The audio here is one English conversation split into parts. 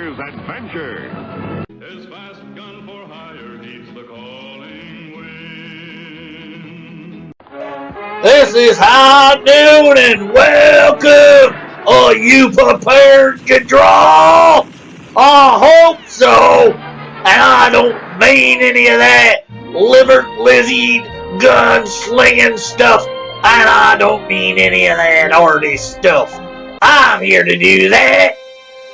Here's adventure. His fast gun for hire heeds the calling wind. This is High Noon and welcome! Are you prepared to draw? I hope so! And I don't mean any of that liver-lizzied, gun-slinging stuff, and I don't mean any of that arty stuff. I'm here to do that.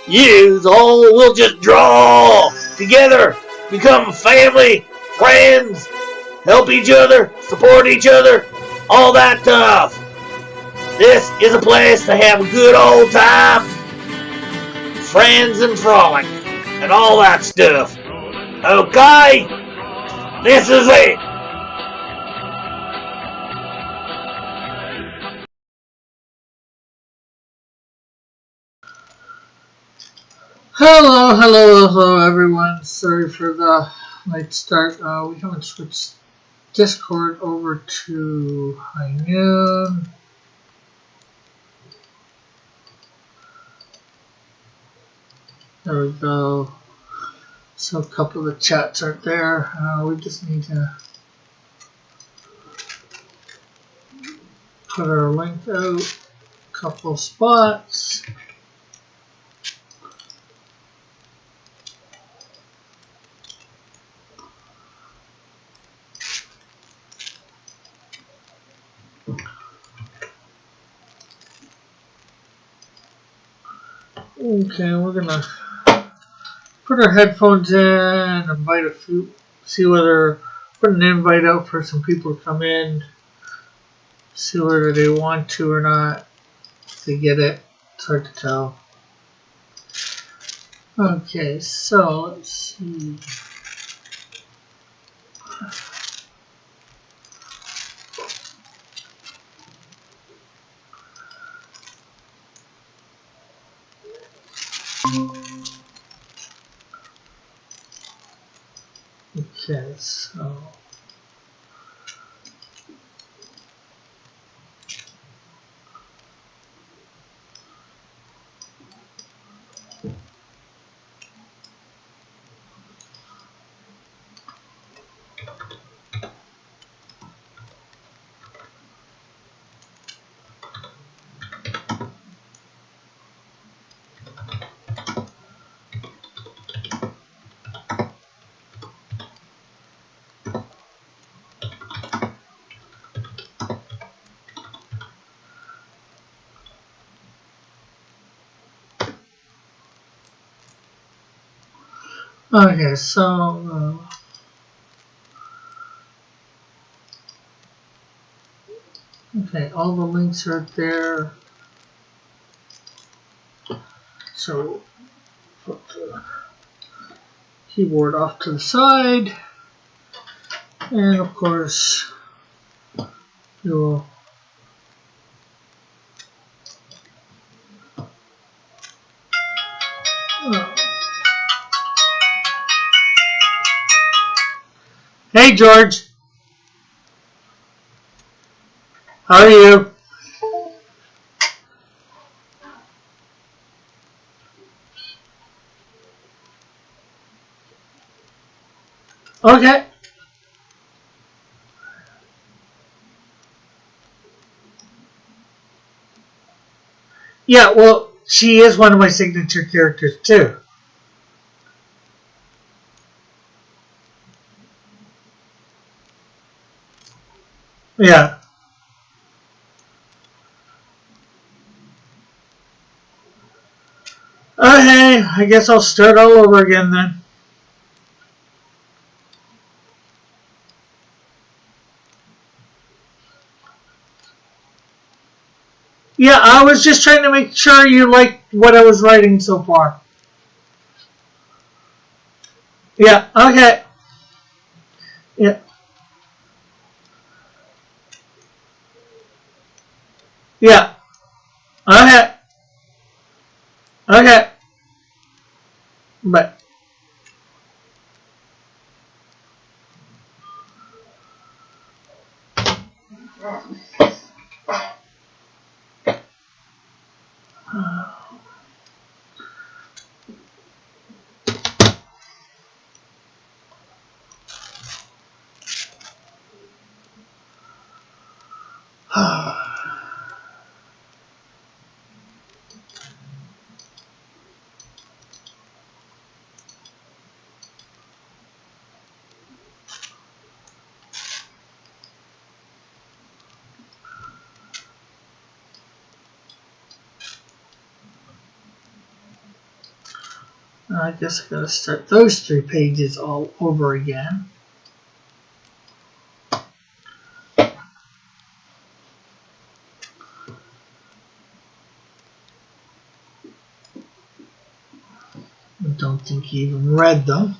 Yous all will just draw together, become family, friends, help each other, support each other, all that stuff. This is a place to have a good old time, friends and frolic, and all that stuff. Okay? This is it. Hello everyone. Sorry for the late start. We haven't switched Discord over to High Noon. There we go. So a couple of the chats aren't there. We just need to put our link out a couple spots. Okay, we're gonna put our headphones in, invite a few, see whether, put an invite out for some people to come in, see whether they want to or not. If they get it, it's hard to tell. Okay, so let's see. Okay, so okay, so okay, all the links are there. So put the keyboard off to the side, and of course you'll Hey George, how are you? Okay. Yeah, well, she is one of my signature characters too. Yeah. Okay, I guess I'll start all over again then. Yeah, I was just trying to make sure you liked what I was writing so far. Yeah, okay. Yeah. Yeah. Okay. Okay. But I guess I gotta start those 3 pages all over again. I don't think he even read them.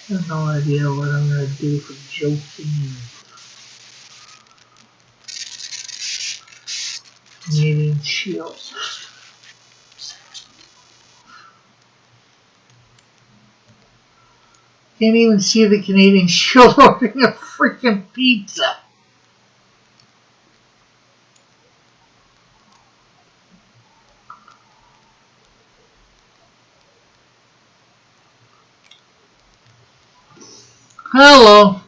I have no idea what I'm gonna do for Joking. Canadian Shield. Can't even see the Canadian Shield ordering a freaking pizza. Hello.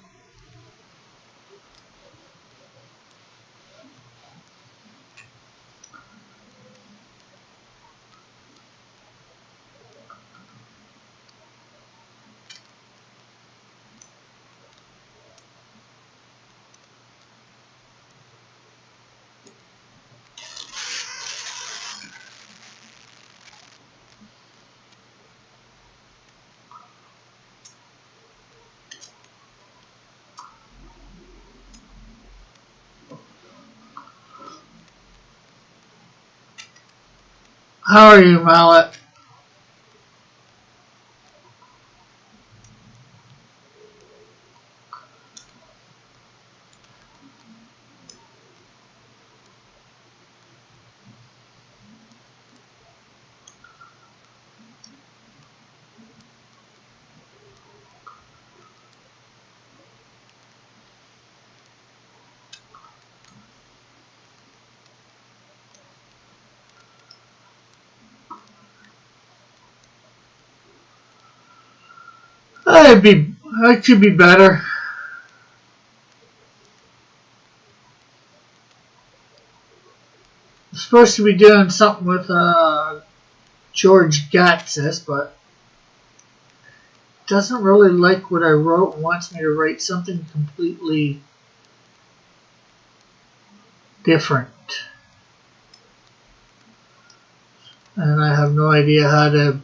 How are you, Mallet? I could be better. I'm supposed to be doing something with George Gatsis, but doesn't really like what I wrote and wants me to write something completely different. And I have no idea how to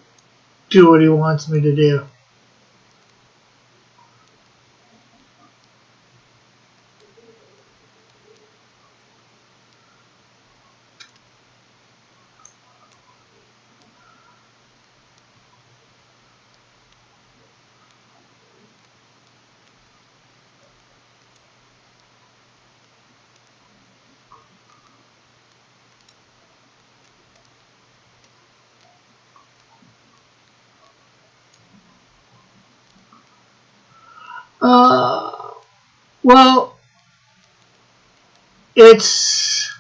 do what he wants me to do. Well, it's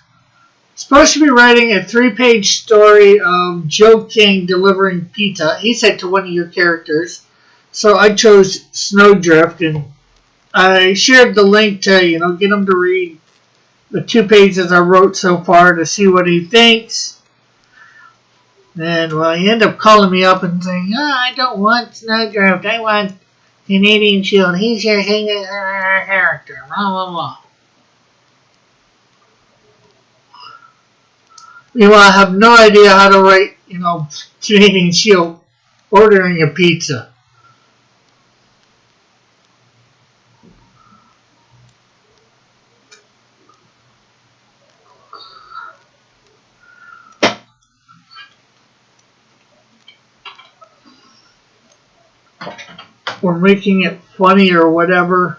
supposed to be writing a 3-page story of Joe King delivering pizza. He said to one of your characters. So I chose Snowdrift, and I shared the link to, get him to read the 2 pages I wrote so far to see what he thinks. And, well, he ended up calling me up and saying, I don't want Snowdrift. I want Canadian Shield. He's your character. Blah, blah, blah. Meanwhile, I have no idea how to write, Canadian Shield ordering a pizza. Or making it funny or whatever.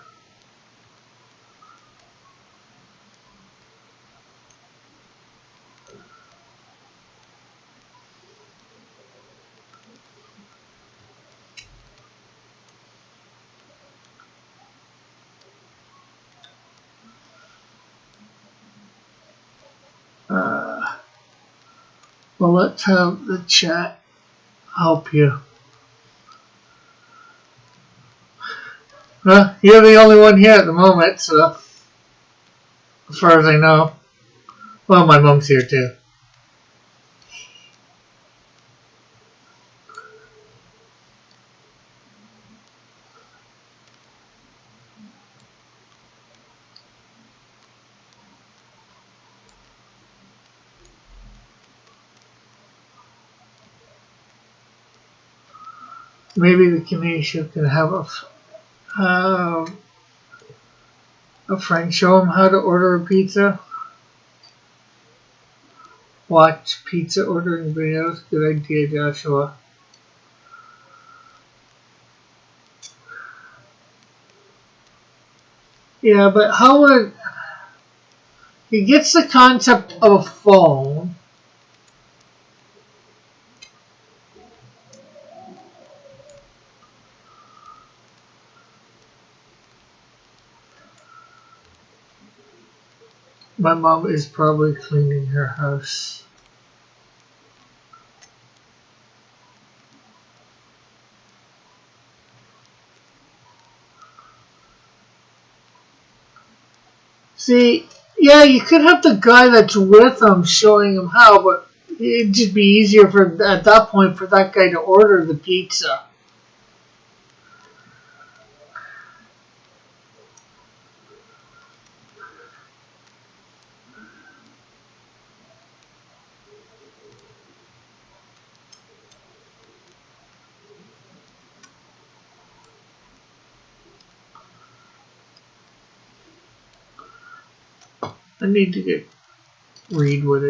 Well, let's have the chat help you. Well, you're the only one here at the moment, so as far as I know. Well, my mom's here too. Maybe the Canadian can have a friend show him how to order a pizza. Watch pizza ordering videos. Good idea, Joshua. Yeah, but how would he gets the concept of a phone? My mom is probably cleaning her house. See, yeah, you could have the guy that's with him showing him how, but it'd just be easier at that point for that guy to order the pizza. I need to read what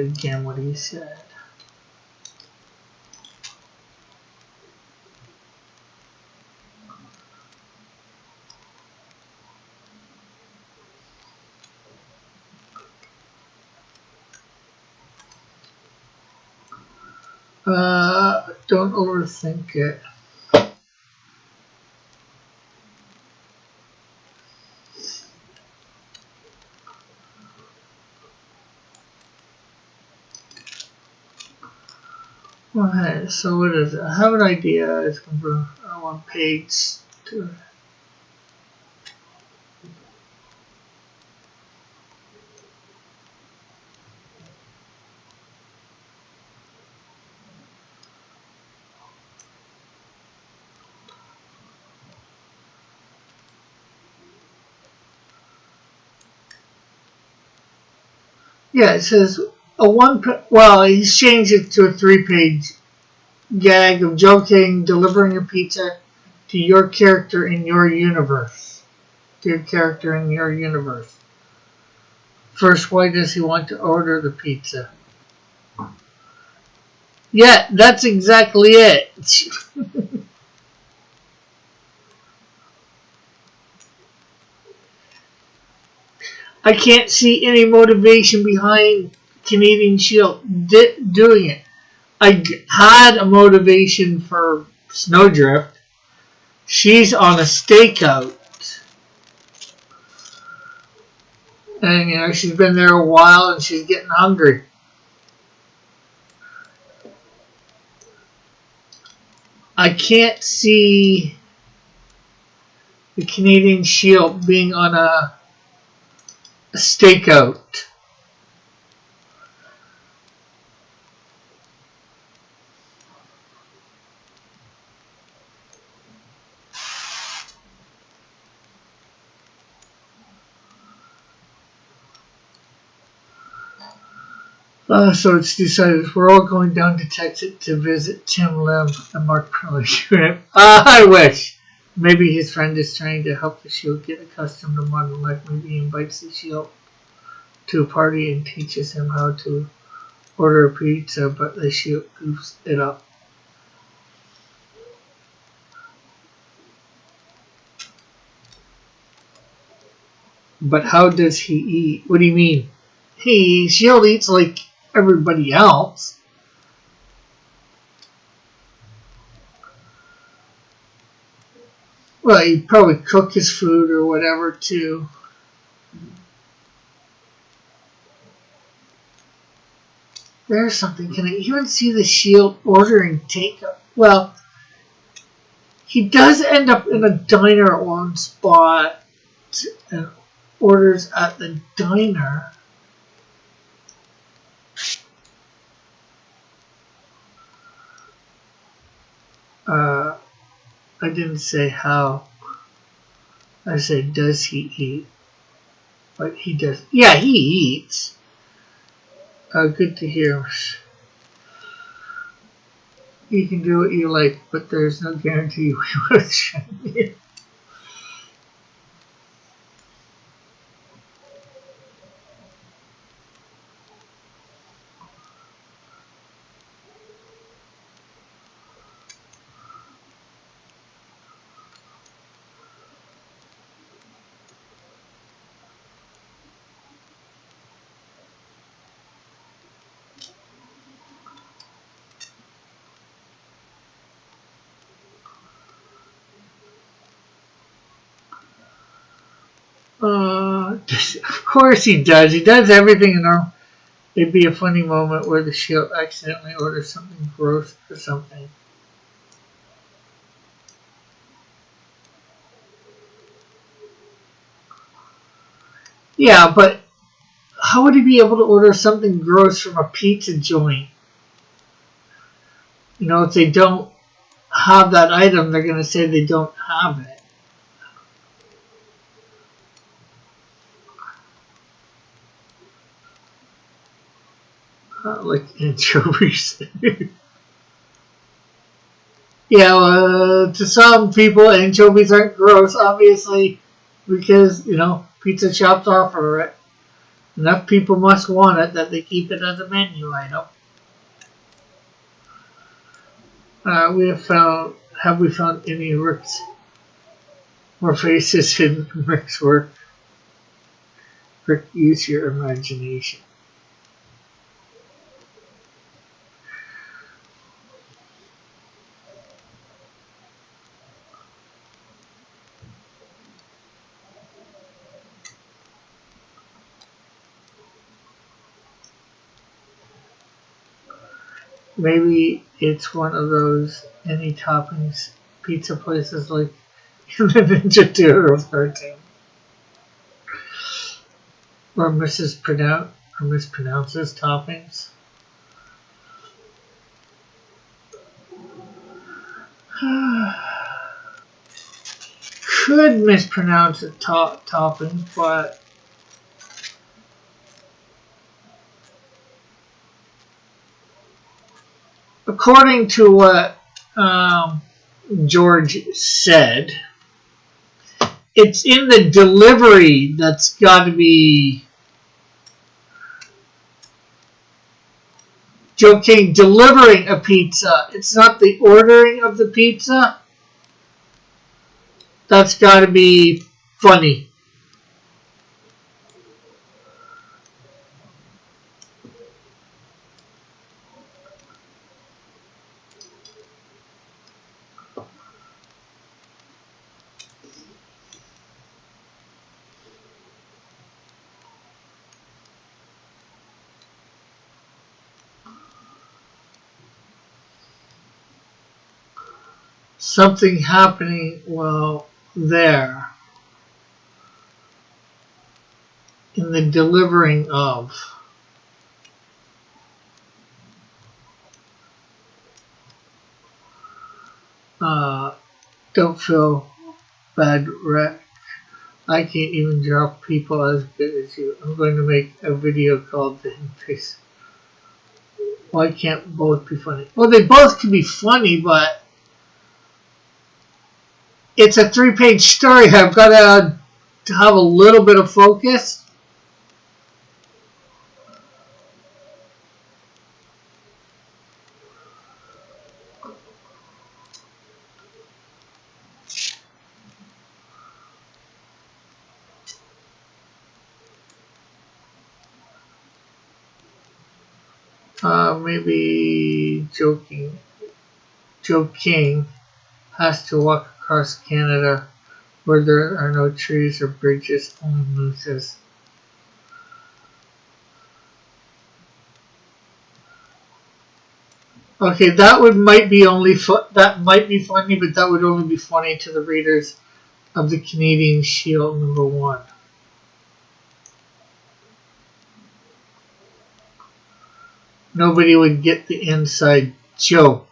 he said. Don't overthink it. Okay, so what is it? I have an idea. It's going to on page 2. Yeah, it says he's changed it to a 3-page gag of Joe King delivering a pizza to your character in your universe. First, why does he want to order the pizza? Yeah, that's exactly it. I can't see any motivation behind Canadian Shield doing it. I had a motivation for Snowdrift. She's on a stakeout. And, you know, she's been there a while and she's getting hungry. I can't see the Canadian Shield being on a stakeout. So it's decided we're all going down to Texas to visit Tim Lim and Mark Perlich. I wish. Maybe his friend is trying to help the Shield get accustomed to modern life. Maybe he invites the Shield to a party and teaches him how to order a pizza, but the Shield goofs it up. But how does he eat? What do you mean? Shield eats like everybody else. Well, he'd probably cook his food or whatever too. There's something. Can I even see the Shield ordering takeout? Well, he does end up in a diner at one spot and orders at the diner. I didn't say how. I said, does he eat? But he does. Yeah, he eats. Good to hear. You can do what you like, but there's no guarantee we will shun you. Of course he does. He does everything in our. It'd be a funny moment where the Shield accidentally orders something gross or something. Yeah, but how would he be able to order something gross from a pizza joint? You know, if they don't have that item, they're going to say they don't have it. Like anchovies. Yeah, to some people, anchovies aren't gross, obviously, because, you know, pizza shops offer it. Enough people must want it that they keep it as a menu item. Have we found any Rick's more faces in Rick's work? Rick, use your imagination. Maybe it's one of those any toppings pizza places like in the Ninja Turtles cartoon. Or mispronounces toppings. Could mispronounce a topping, but according to what George said, it's in the delivery that's got to be. Joe King delivering a pizza. It's not the ordering of the pizza. That's got to be funny. something happening while there in the delivering of. Don't feel bad, Rick. I can't even draw people as good as you. I'm going to make a video called The Hidden Face. Why can't both be funny? Well, they both can be funny, but it's a 3-page story. I've got to have a little bit of focus. Maybe Joe King has to walk across Canada where there are no trees or bridges, only mooses. Okay, that might be funny, but that would only be funny to the readers of the Canadian Shield #1. Nobody would get the inside joke.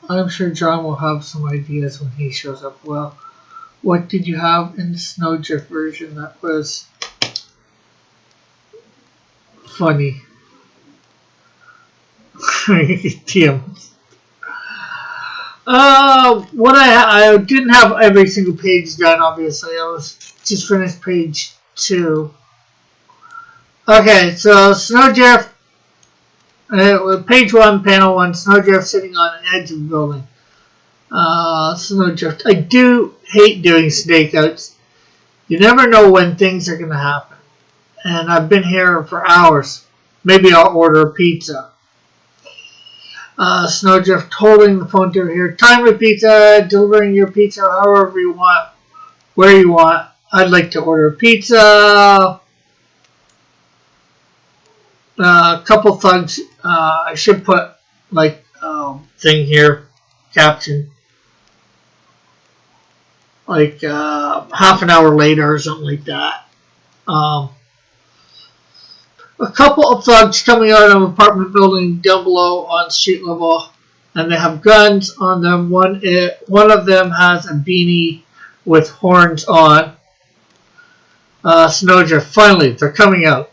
I'm sure John will have some ideas when he shows up. Well, what did you have in the Snowdrift version that was funny? Tim. What I didn't have every single page done, obviously. I was just finished page 2. Okay, so Snowdrift. Page 1, panel 1, Snowdrift sitting on an edge of the building. Snowdrift. I do hate doing stakeouts. You never know when things are going to happen. And I've been here for hours. Maybe I'll order a pizza. Snowdrift holding the phone to her ear. Timely Pizza, delivering your pizza however you want, where you want. I'd like to order a pizza. Couple thugs. I should put thing here, caption, half an hour later or something like that. A couple of thugs coming out of an apartment building down below on street level, and they have guns on them. One of them has a beanie with horns on. Snowdrift. Finally, they're coming out.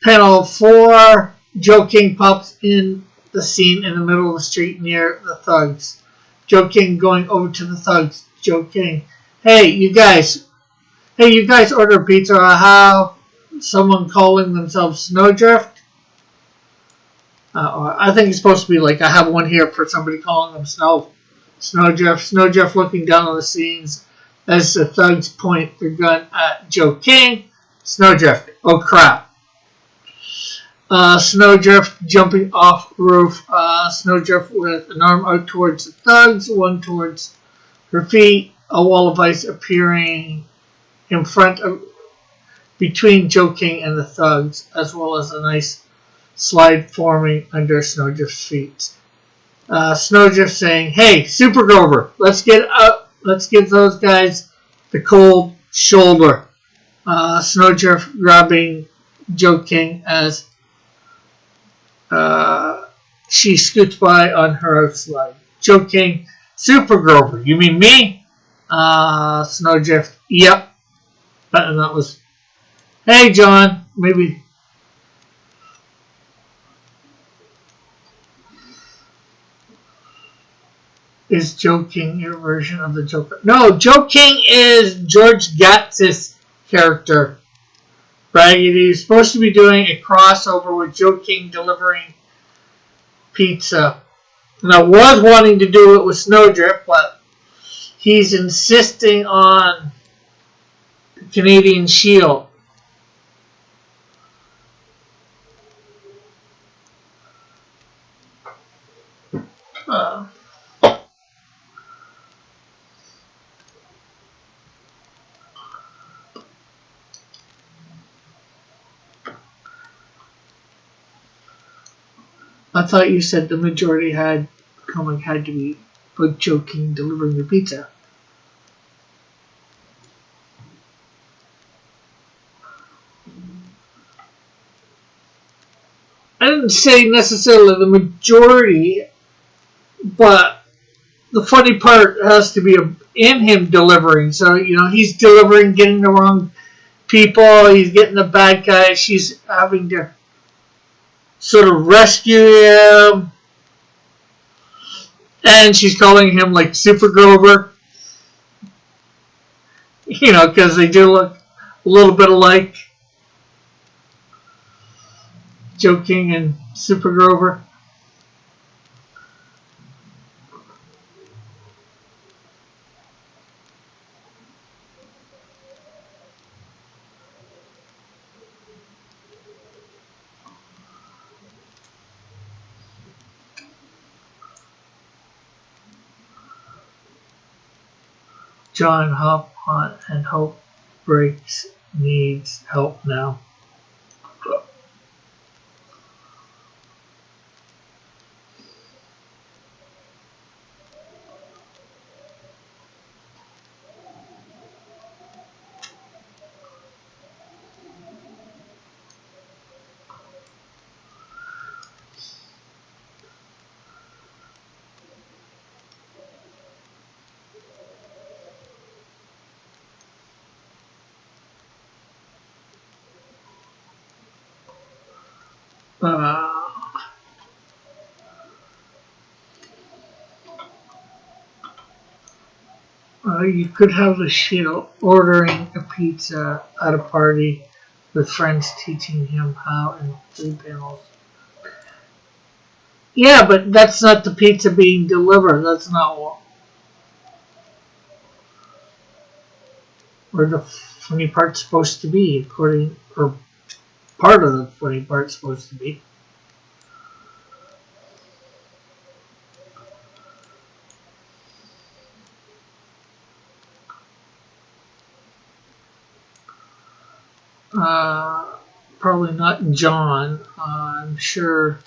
Panel 4, Joe King pops in the scene in the middle of the street near the thugs. Joe King going over to the thugs. Joe King, hey you guys order pizza. I have someone calling themselves Snowdrift. I think it's supposed to be I have one here for somebody calling themselves Snowdrift. Snowdrift looking down on the scenes as the thugs point their gun at Joe King. Snowdrift, oh crap. Snowdrift jumping off roof. Snowdrift with an arm out towards the thugs, one towards her feet. A wall of ice appearing in front of, between Joe King and the thugs, as well as a nice slide forming under Snowdrift's feet. Snowdrift saying, "Hey, Super Grover, let's get up. Let's give those guys the cold shoulder." Snowdrift grabbing Joe King as she scoots by on her slide. Joe King, "Super Grover, you mean me?" Snowdrift, "Yep." And that was, "Hey, John, maybe." Is Joe King your version of the Joker? No, Joe King is George Gatz's character. Right? He's supposed to be doing a crossover with Joe King delivering pizza. And I was wanting to do it with Snowdrift, but he's insisting on the Canadian Shield. I thought you said the majority had to be like Joe King delivering the pizza. I didn't say necessarily the majority, but the funny part has to be in him delivering. So, he's delivering, getting the wrong people, he's getting the bad guys, she's having to sort of rescue him, and she's calling him like Super Grover, because they do look a little bit alike, Joe King and Super Grover. John Hop and Hope Breaks needs help now. You could have the Shield ordering a pizza at a party with friends teaching him how in 3 panels. Yeah, but that's not the pizza being delivered. That's not where the funny part's supposed to be, or part of the funny part's supposed to be. Probably not John. I'm sure.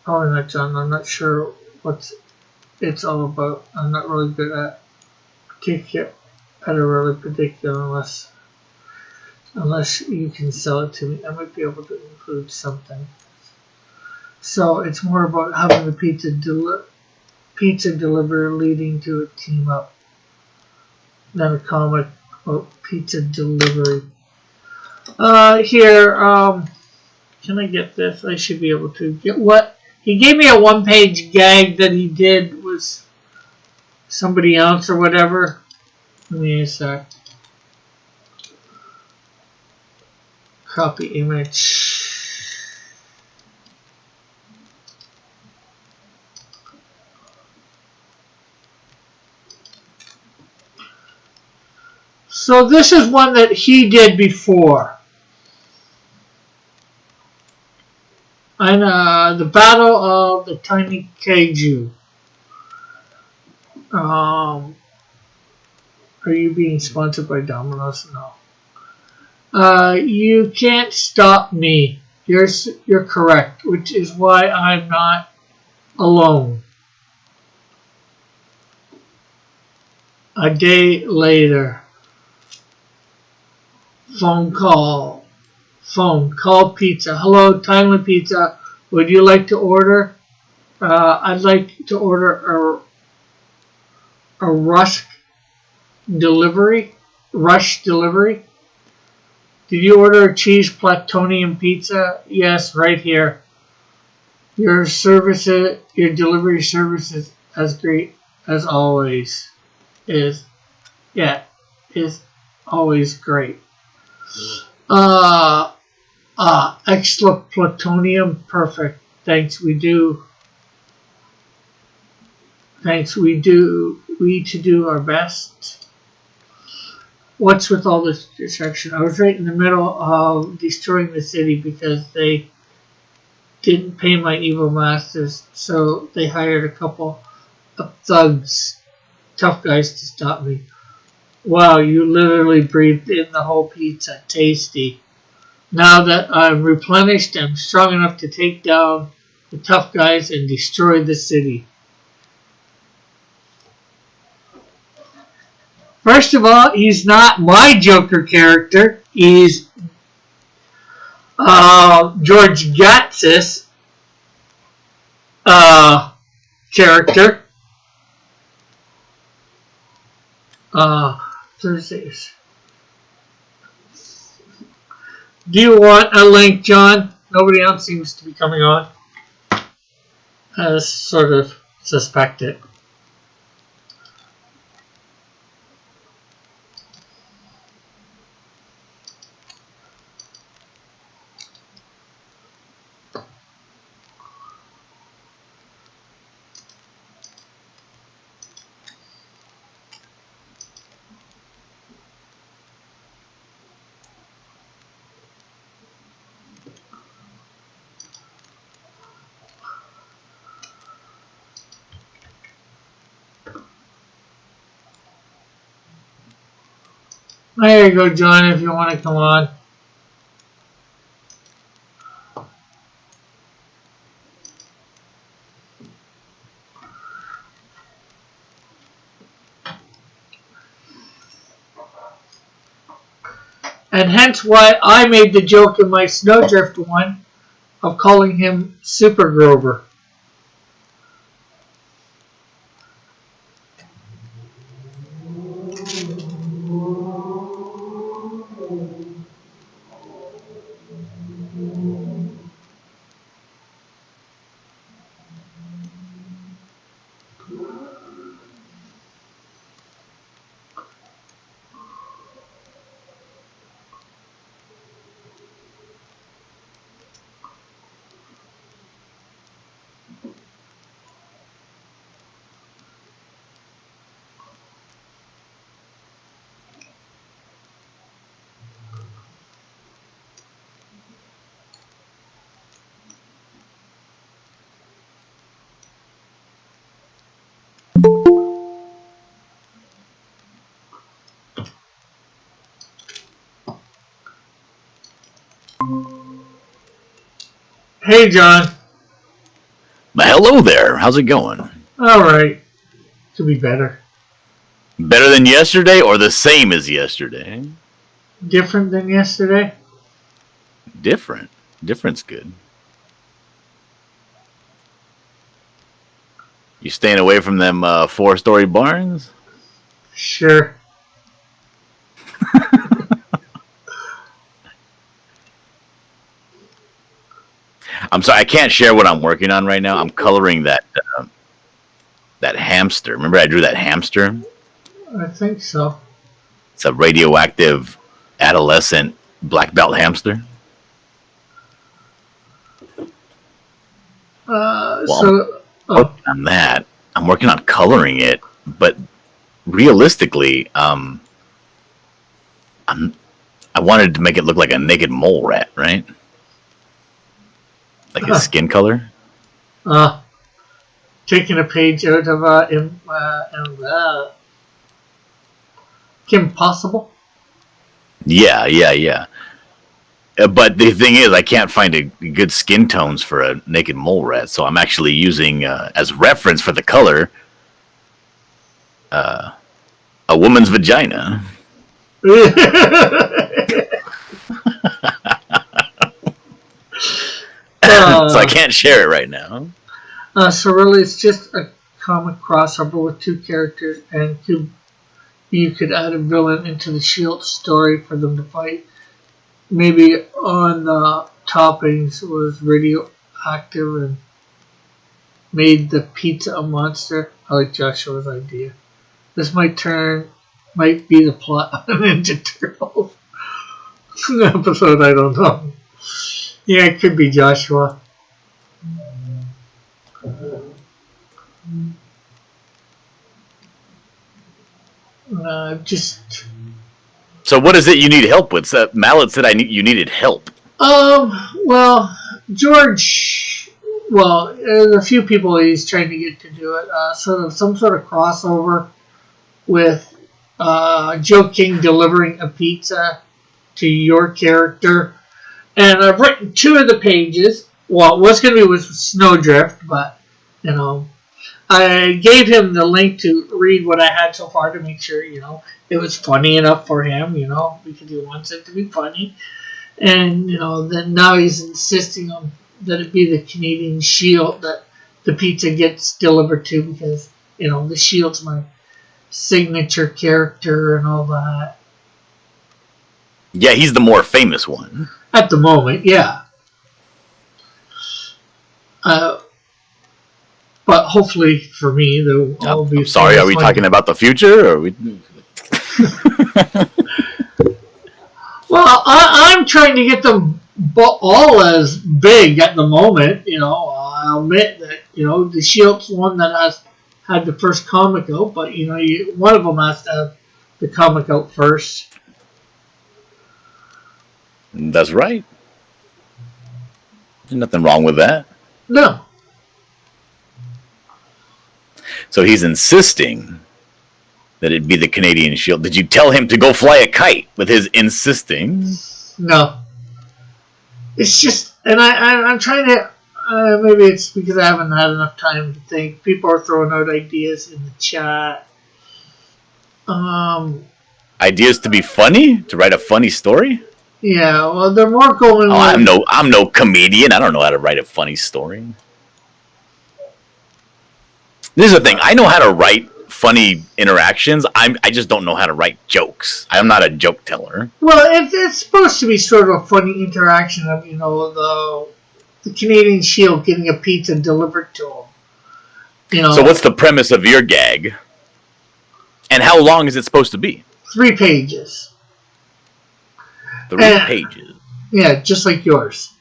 Probably not John. I'm not sure what it's all about. I'm not really good at a really particular unless you can sell it to me. I might be able to include something. So it's more about having the pizza delivered leading to a team up than a comic about pizza delivery. Here, can I get this? I should be able to get what he gave me a 1-page gag that he did was somebody else or whatever. Give me a sec. Copy image. So this is one that he did before. And the Battle of the Tiny Kaiju. Are you being sponsored by Domino's? No. You can't stop me. You're correct, which is why I'm not alone. A day later, phone call pizza. Hello, Timely Pizza. Would you like to order? I'd like to order a rush delivery. Did you order a cheese platonium pizza? Yes, right here. Your delivery service is as great as always. Is always great. Extra plutonium, perfect. Thanks, we do. We to do our best. What's with all this distraction? I was right in the middle of destroying the city because they didn't pay my evil masters, so they hired a couple of thugs, tough guys to stop me. Wow, you literally breathed in the whole pizza. Tasty. Now that I'm replenished, I'm strong enough to take down the tough guys and destroy the city. First of all, he's not my Joker character. He's George Gatsis character. Thursdays. Do you want a link, John? Nobody else seems to be coming on. I sort of suspect it. There you go, John, if you want to come on. And hence why I made the joke in my Snowdrift one of calling him Super Grover. Hey, John. Hello there. How's it going? All right. Could be better. Better than yesterday or the same as yesterday? Different than yesterday? Different. Different's good. You staying away from them 4-story barns? Sure. I'm sorry, I can't share what I'm working on right now. I'm coloring that hamster. Remember I drew that hamster? I think so. It's a radioactive adolescent black belt hamster. On that. I'm working on coloring it, but realistically, I wanted to make it look like a naked mole rat, right? Like his skin color. Taking a page out of Kim Possible. Yeah. But the thing is, I can't find good skin tones for a naked mole rat, so I'm actually using as reference for the color a woman's vagina. So I can't share it right now. So really, it's just a comic crossover with two characters, and you could add a villain into the Shield story for them to fight. Maybe on the toppings was radioactive and made the pizza a monster. I like Joshua's idea. This might be the plot of Ninja Turtles episode. I don't know. Yeah, it could be Joshua. So what is it you need help with? So Mallet said you needed help. Well, George, there's a few people he's trying to get to do it. Some sort of crossover with Joe King delivering a pizza to your character. And I've written 2 of the pages. Well, it was going to be with Snowdrift, but, I gave him the link to read what I had so far to make sure, it was funny enough for him, because he wants it to be funny. And, then now he's insisting on that it be the Canadian Shield that the pizza gets delivered to because, the Shield's my signature character and all that. Yeah, he's the more famous one. At the moment, yeah. But hopefully for me, they'll all be. I'm sorry, are we talking about the future? Or are we? Well, I'm trying to get them all as big at the moment. I'll admit that the Shield's one that had the first comic out, but one of them has to have the comic out first. That's right. There's nothing wrong with that. No. So he's insisting that it be the Canadian Shield. Did you tell him to go fly a kite with his insisting? No. It's just, and I'm trying to, maybe it's because I haven't had enough time to think. People are throwing out ideas in the chat. Ideas to be funny? To write a funny story? Yeah, well, they're more going. I'm no comedian. I don't know how to write a funny story. This is the thing. I know how to write funny interactions. I just don't know how to write jokes. I'm not a joke teller. Well, it's supposed to be sort of a funny interaction of the Canadian Shield getting a pizza delivered to him. So what's the premise of your gag? And how long is it supposed to be? 3 pages. 3 pages. Yeah, just like yours.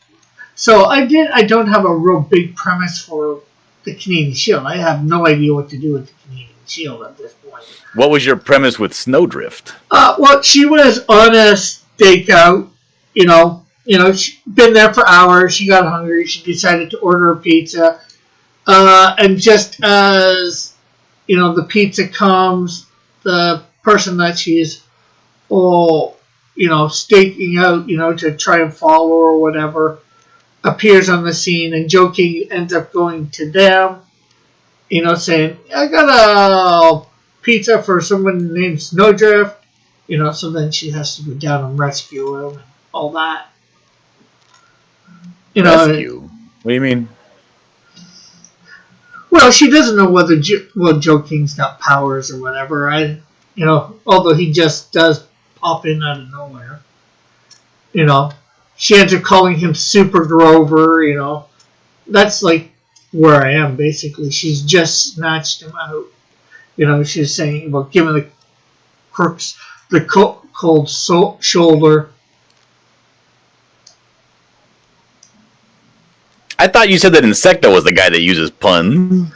So I don't have a real big premise for the Canadian Shield. I have no idea what to do with the Canadian Shield at this point. What was your premise with Snowdrift? Well, she was on a stakeout. She'd been there for hours. She got hungry. She decided to order a pizza. And just as the pizza comes, the person that she's staking out, to try and follow or whatever, appears on the scene, and Joe King ends up going to them, saying, I got a pizza for someone named Snowdrift, so then she has to go down and rescue him and all that. Rescue? What do you mean? Well, she doesn't know whether Joe King's got powers or whatever. Although he just does pop in out of nowhere. She ends up calling him Super Grover. That's like where I am basically. She's just snatched him out. She's saying about giving the crooks the cold shoulder. I thought you said that Insecto was the guy that uses puns.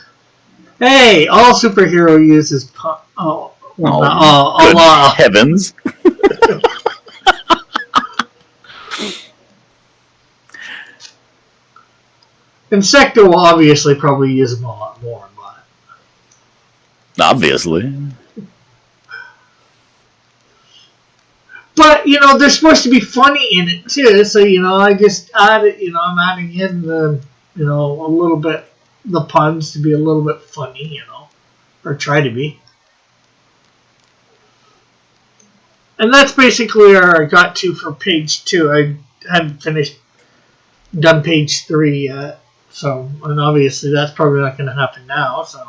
Hey, all superhero uses puns. Good heavens. Insecto will obviously probably use them a lot more, but Obviously. But, you know, there's supposed to be funny in it, too. So, you know, I just added, you know, I'm adding in the, you know, a little bit, the puns to be a little bit funny, you know, or try to be. And that's basically where I got to for page 2. I hadn't done page 3 yet. So, and obviously that's probably not going to happen now, so.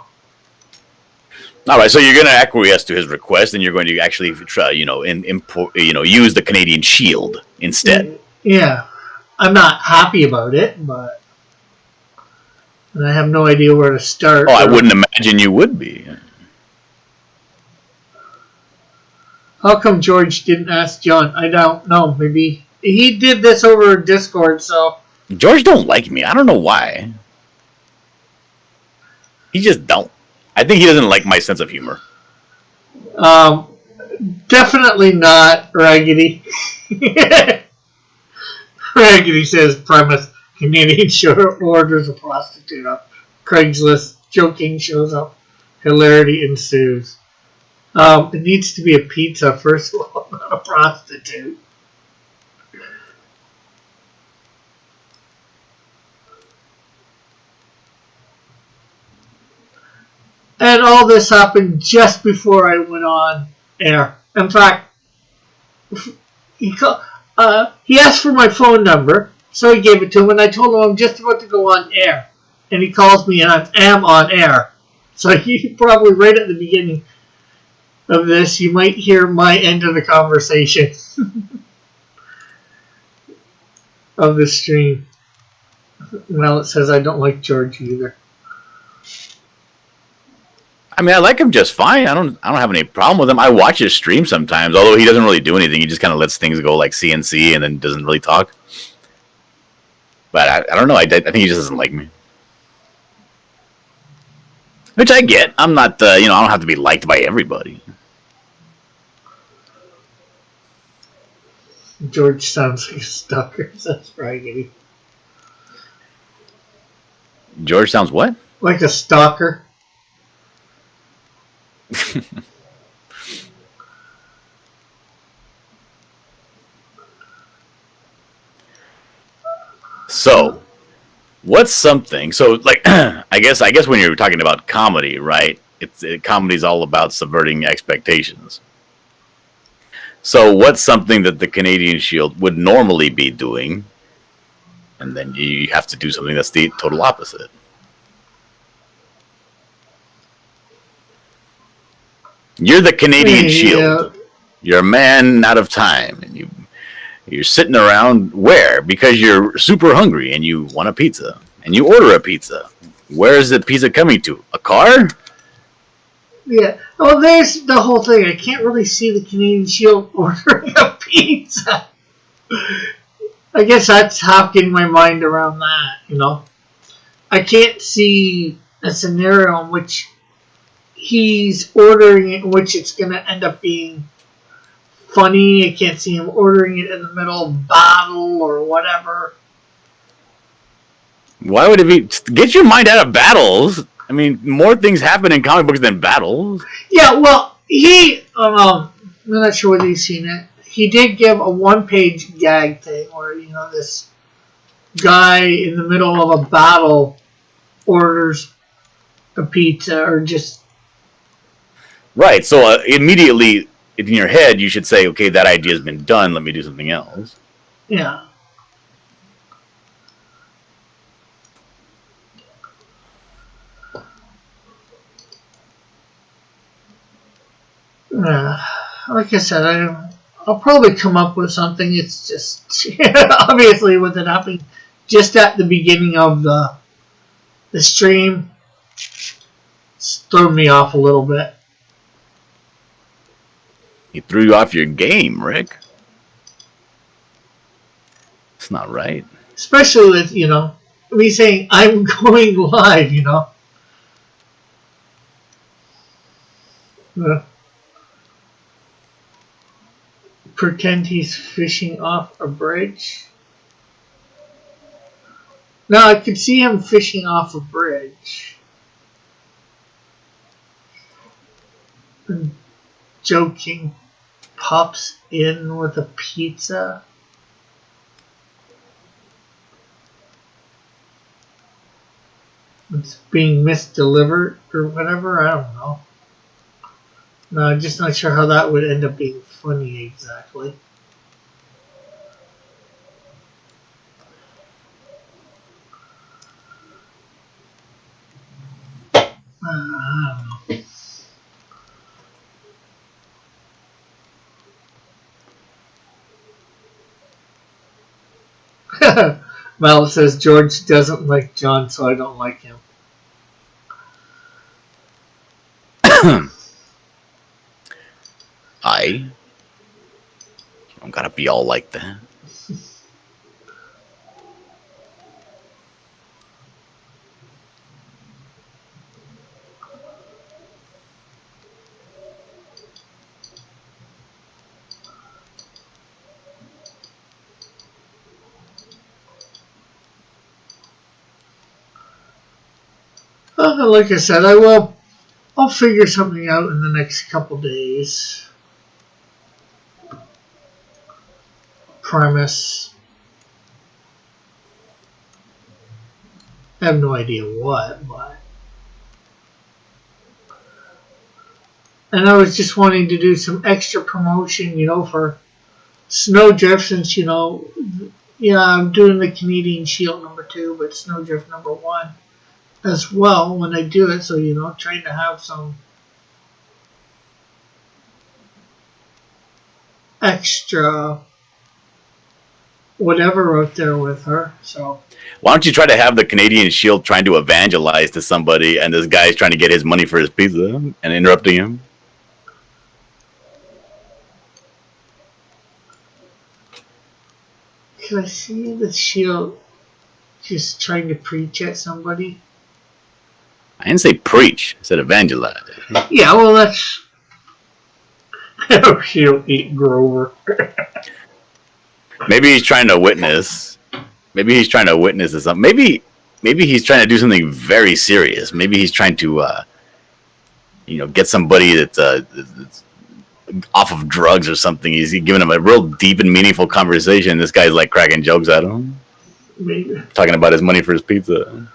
All right, so you're going to acquiesce to his request, and you're going to actually try, you know, use the Canadian Shield instead. Yeah, I'm not happy about it, but and I have no idea where to start. Oh, I wouldn't imagine you would be. How come George didn't ask John? I don't know. Maybe he did this over Discord, so. George don't like me. I don't know why. He just don't. I think he doesn't like my sense of humor. Definitely not Raggedy. Raggedy says premise: Canadian orders a prostitute up. Craigslist. Joking shows up. Hilarity ensues. It needs to be a pizza, first of all, not a prostitute. And all this happened just before I went on air. In fact, he asked for my phone number, so he gave it to him, and I told him I'm just about to go on air. And he calls me, and I am on air. So you probably right at the beginning of this, you might hear my end of the conversation of the stream. Well, it says I don't like George either. I mean, I like him just fine. I don't have any problem with him. I watch his stream sometimes, although he doesn't really do anything. He just kind of lets things go like CNC and then doesn't really talk. But I don't know. I think he just doesn't like me. Which I get. I'm not, I don't have to be liked by everybody. George sounds like a stalker, says Raggedy. George sounds what? Like a stalker. So, what's something? So, like, I guess when you're talking about comedy, right? Comedy's all about subverting expectations. So, what's something that the Canadian Shield would normally be doing, and then you have to do something that's the total opposite? You're the Canadian Shield. You're a man out of time, and you're sitting around where? Because you're super hungry and you want a pizza, and you order a pizza. Where is the pizza coming to? A car? Yeah. Well, there's the whole thing. I can't really see the Canadian Shield ordering a pizza. I guess that's how getting my mind around that, you know. I can't see a scenario in which he's ordering it, in which it's going to end up being funny. I can't see him ordering it in the middle of battle or whatever. Why would it be? Get your mind out of battles. I mean, more things happen in comic books than battles. Yeah, well, I'm not sure whether you've seen it. He did give a one-page gag thing where, you know, this guy in the middle of a battle orders a pizza or just... Right, so immediately in your head you should say, okay, that idea has been done, let me do something else. Yeah. Like I said, I'll probably come up with something. It's just obviously with it happening just at the beginning of the stream, it's thrown me off a little bit. He threw you off your game, Rick. It's not right. Especially with, you know, me saying I'm going live, you know. Pretend he's fishing off a bridge. No, I could see him fishing off a bridge. Joking pops in with a pizza. It's being misdelivered or whatever. I don't know. No, I'm just not sure how that would end up being funny exactly. I don't know. Mal says George doesn't like John, so I don't like him. You don't gotta be all like that. Like I said, I will. I'll figure something out in the next couple days. Premise. I have no idea what, but. And I was just wanting to do some extra promotion, for Snowdrift, since, I'm doing the Canadian Shield #2, but Snowdrift #1 as well when I do it. So, trying to have some extra whatever out there with her. So why don't you try to have the Canadian Shield trying to evangelize to somebody, and this guy's trying to get his money for his pizza and interrupting him? Can I see the Shield just trying to preach at somebody? I didn't say preach. I said evangelize. Yeah, well, that's Shield eat Grover. Maybe he's trying to witness. Maybe he's trying to witness to something. Maybe he's trying to do something very serious. Maybe he's trying to, get somebody that's off of drugs or something. He's giving him a real deep and meaningful conversation. This guy's like cracking jokes at him, Maybe. talking about his money for his pizza.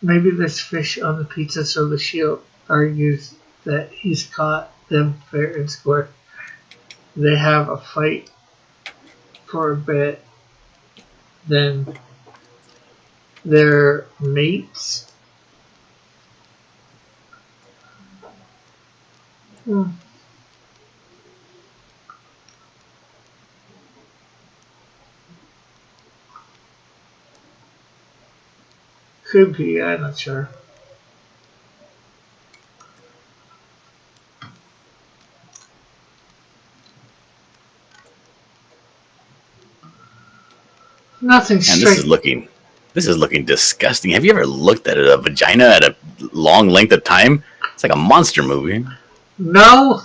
Maybe there's fish on the pizza, so the Shield argues that he's caught them fair and square. They have a fight for a bit, then they're mates. Could be, I'm not sure. Nothing And straight. this is looking disgusting. Have you ever looked at a vagina at a long length of time? It's like a monster movie. No.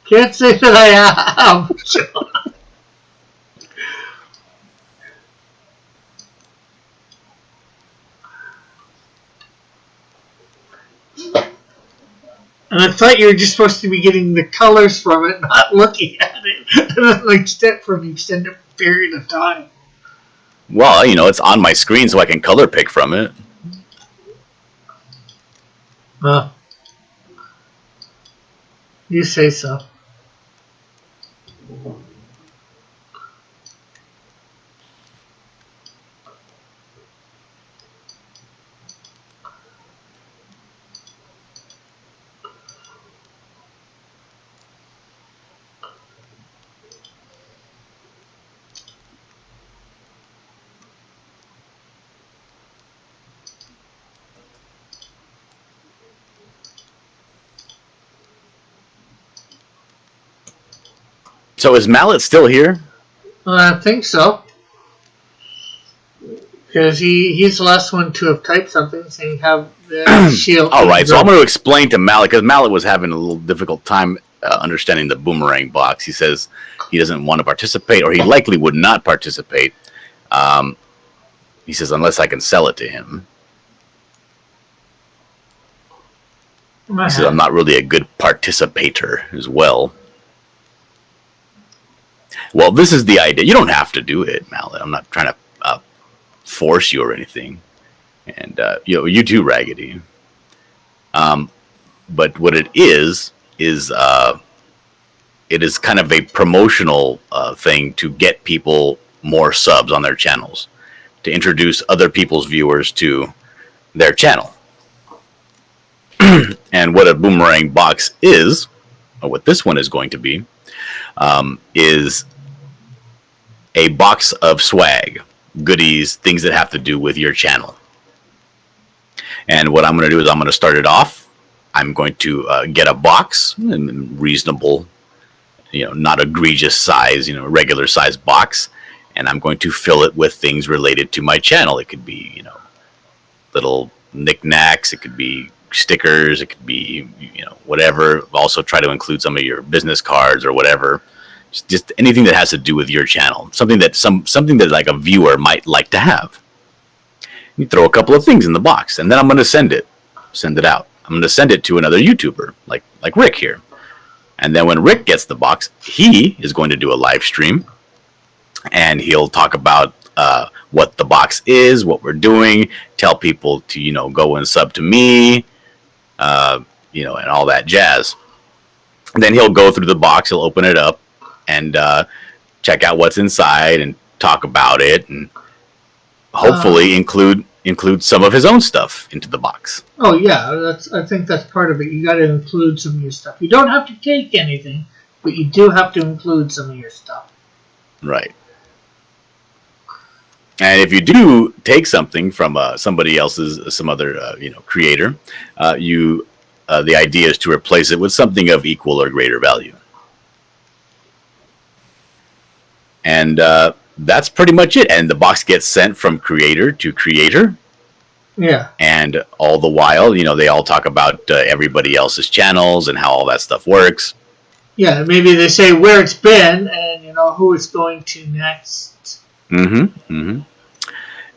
Can't say that I have. And I thought you were just supposed to be getting the colors from it, not looking at it for an extended period of time. Well, it's on my screen so I can color pick from it. You say so. So is Mallet still here? I think so. Because he's the last one to have typed something saying have the Shield. All right, so I'm going to explain to Mallet, because Mallet was having a little difficult time understanding the boomerang box. He says he doesn't want to participate, or he likely would not participate. He says, unless I can sell it to him. He says I'm not really a good participator as well. Well, this is the idea. You don't have to do it, Mallet. I'm not trying to force you or anything. And you too, Raggedy. But what it is it is kind of a promotional thing to get people more subs on their channels, to introduce other people's viewers to their channel. And what a boomerang box is, or what this one is going to be, is a box of swag, goodies, things that have to do with your channel. And what I'm going to do is I'm going to start it off. I'm going to get a box, reasonable, not egregious size, regular size box. And I'm going to fill it with things related to my channel. It could be, little knickknacks. It could be stickers. It could be, whatever. Also try to include some of your business cards or whatever. Just anything that has to do with your channel. Something that like a viewer might like to have. You throw a couple of things in the box, and then I'm going to send it out. I'm going to send it to another YouTuber, like Rick here. And then when Rick gets the box, he is going to do a live stream, and he'll talk about what the box is, what we're doing, tell people to, go and sub to me, and all that jazz. And then he'll go through the box, he'll open it up, and check out what's inside and talk about it, and hopefully include some of his own stuff into the box. Oh yeah, I think that's part of it. You got to include some of your stuff. You don't have to take anything, but you do have to include some of your stuff. Right. And if you do take something from somebody else's, some other creator, the idea is to replace it with something of equal or greater value. And that's pretty much it. And the box gets sent from creator to creator. Yeah. And all the while, they all talk about everybody else's channels and how all that stuff works. Yeah, maybe they say where it's been and, who it's going to next. Mm-hmm. Mm-hmm.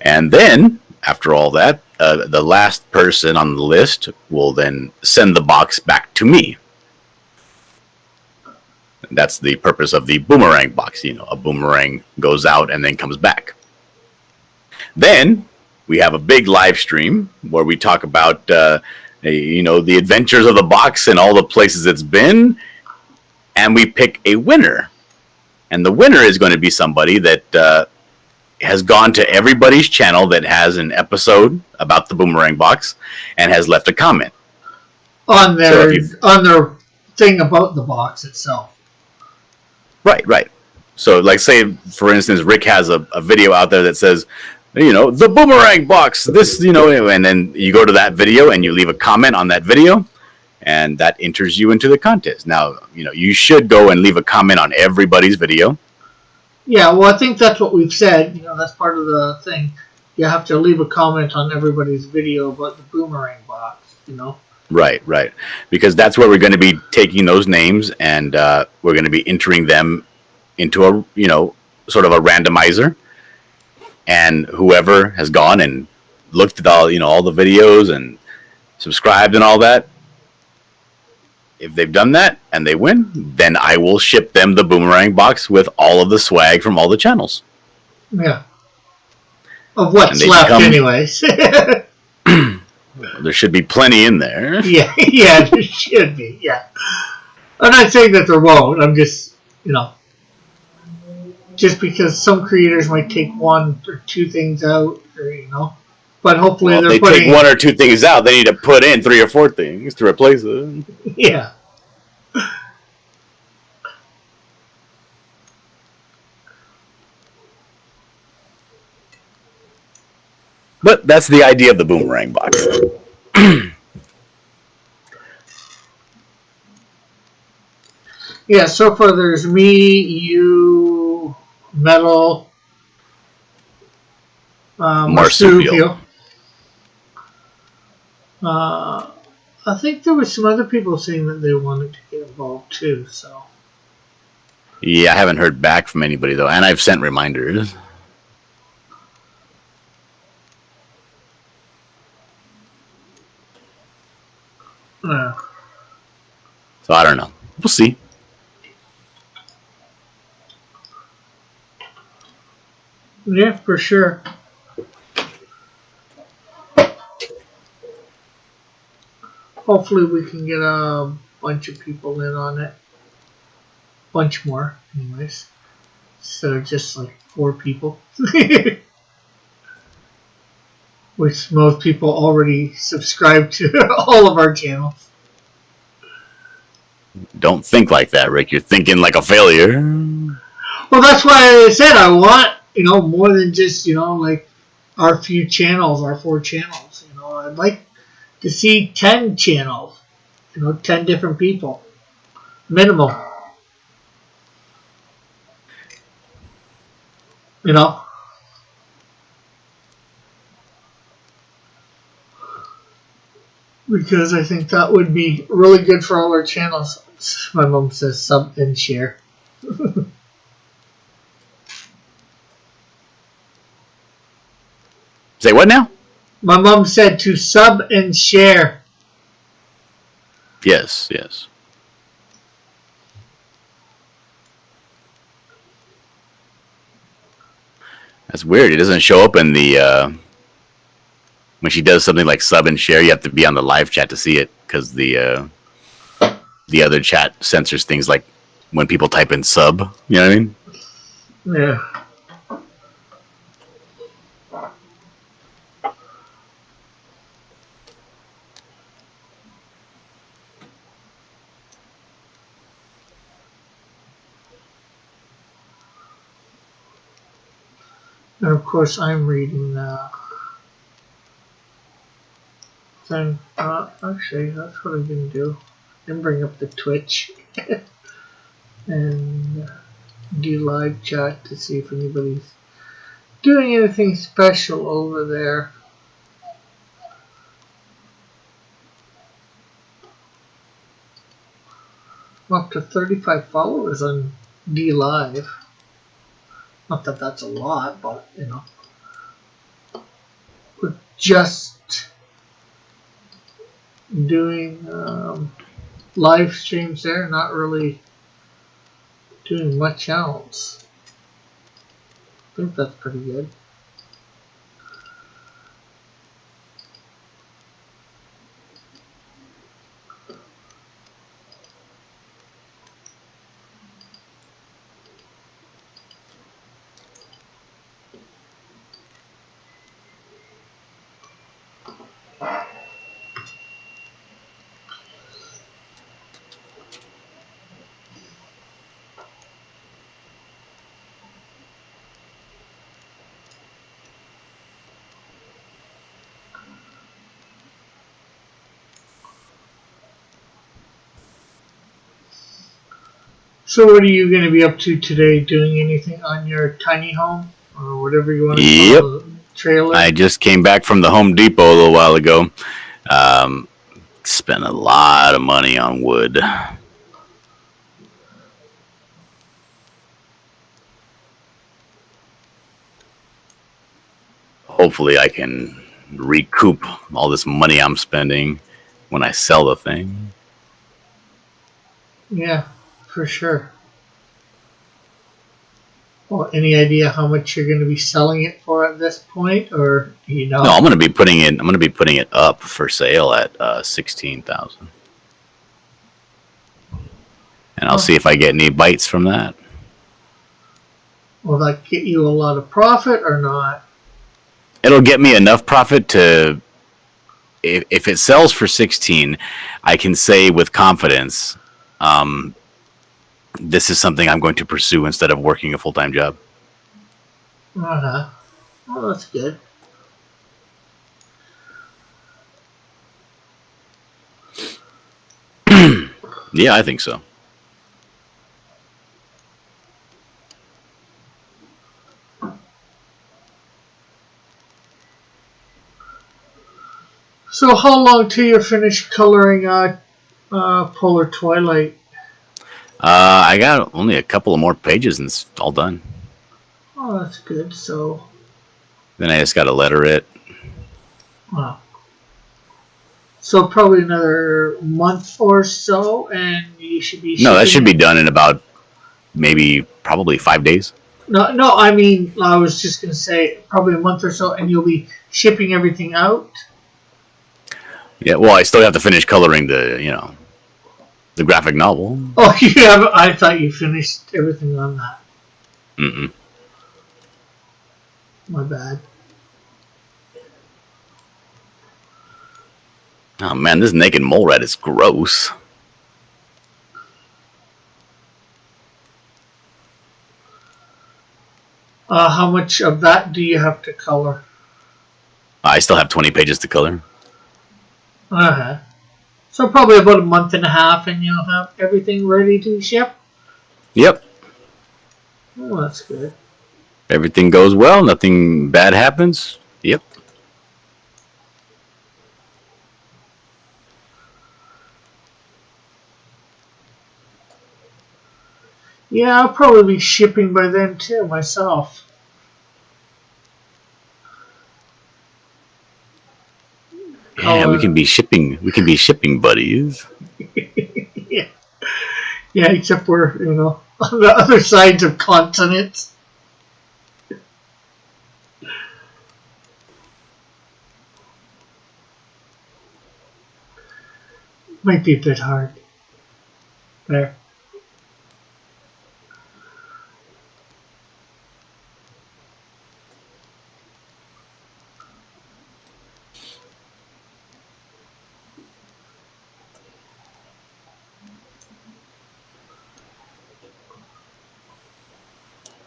And then, after all that, the last person on the list will then send the box back to me. That's the purpose of the boomerang box. A boomerang goes out and then comes back. Then we have a big live stream where we talk about, the adventures of the box and all the places it's been. And we pick a winner. And the winner is going to be somebody that has gone to everybody's channel that has an episode about the boomerang box and has left a comment. On their thing about the box itself. Right. So, like, say, for instance, Rick has a video out there that says, the boomerang box, this, and then you go to that video and you leave a comment on that video, and that enters you into the contest. Now, you should go and leave a comment on everybody's video. Yeah, well, I think that's what we've said. That's part of the thing. You have to leave a comment on everybody's video about the boomerang box, Right. Because that's where we're going to be taking those names, and we're going to be entering them into a, sort of a randomizer. And whoever has gone and looked at all the videos and subscribed and all that, if they've done that and they win, then I will ship them the boomerang box with all of the swag from all the channels. Yeah. Of what's left, anyways. There should be plenty in there. Yeah, there should be, yeah. I'm not saying that there won't. I'm just, just because some creators might take one or two things out, or, but hopefully if they take one or two things out, they need to put in 3 or 4 things to replace it. Yeah. But that's the idea of the boomerang box. Yeah, so far there's me, you, Metal, Marsupial. I think there was some other people saying that they wanted to get involved too, so. Yeah, I haven't heard back from anybody though, and I've sent reminders. Uh, So I don't know. We'll see. yeah, for sure. Hopefully we can get a bunch of people in on it. Bunch more, anyways. So just like 4 people. Which most people already subscribe to all of our channels. Don't think like that, Rick. You're thinking like a failure. Well, that's why I said I want, more than just, like our few channels, our 4 channels. I'd like to see 10 channels, 10 different people. Minimum. Because I think that would be really good for all our channels. My mom says sub and share. Say what now? My mom said to sub and share. Yes, yes. That's weird. It doesn't show up in the when she does something like sub and share. You have to be on the live chat to see it because the other chat censors things like when people type in sub. You know what I mean? Yeah. And of course, I'm reading the thing. Actually, that's what I didn't do. I didn't bring up the Twitch and do live chat to see if anybody's doing anything special over there. I'm up to 35 followers on D Live. Not that that's a lot, but we're just doing live streams there, not really doing much else. I think that's pretty good. So what are you going to be up to today? Doing anything on your tiny home or whatever you want to call the trailer? I just came back from the Home Depot a little while ago. Spent a lot of money on wood. Hopefully I can recoup all this money I'm spending when I sell the thing. Yeah, for sure. Well, any idea how much you're going to be selling it for at this point, or No, I'm going to be putting it up for sale at 16,000. And I'll see if I get any bites from that. Will that get you a lot of profit or not? It'll get me enough profit to, if it sells for 16, I can say with confidence, this is something I'm going to pursue instead of working a full-time job. Uh-huh. Well, that's good. Yeah, I think so. So how long till you're finished coloring Polar Twilight? I got only a couple of more pages and it's all done. Oh, that's good. So, Then I just got to letter it. wow. So probably another month or so, and you should be No, that shipping should be it. done in about maybe probably 5 days. No, no. I mean, I was just gonna say probably a month or so, and you'll be shipping everything out. Yeah, well, I still have to finish coloring the graphic novel. Oh, you have. I thought you finished everything on that. Mm-mm. My bad. Oh man, this naked mole rat is gross. How much of that do you have to color? I still have 20 pages to color. Uh-huh. So probably about a month and a half, and you'll have everything ready to ship. Yep. Oh, that's good. Everything goes well. Nothing bad happens. Yep. Yeah, I'll probably be shipping by then too myself. Yeah, we can be shipping. We can be shipping buddies. Yeah, yeah. Except we're on the other sides of continents. Might be a bit hard. There.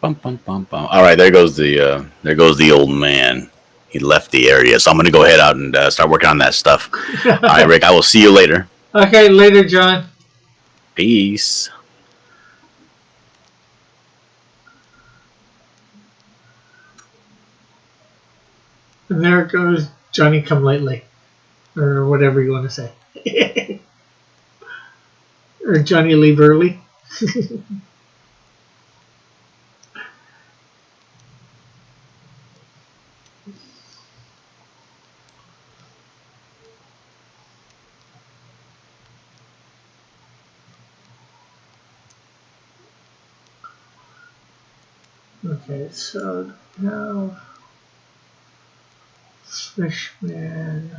Bum, bum, bum, bum. All right, there goes the old man. He left the area, so I'm gonna go head out and start working on that stuff. All right, Rick. I will see you later. Okay, later, John. Peace. And there goes Johnny Come Lately, or whatever you want to say, or Johnny Leave Early. Okay, so now Fishman.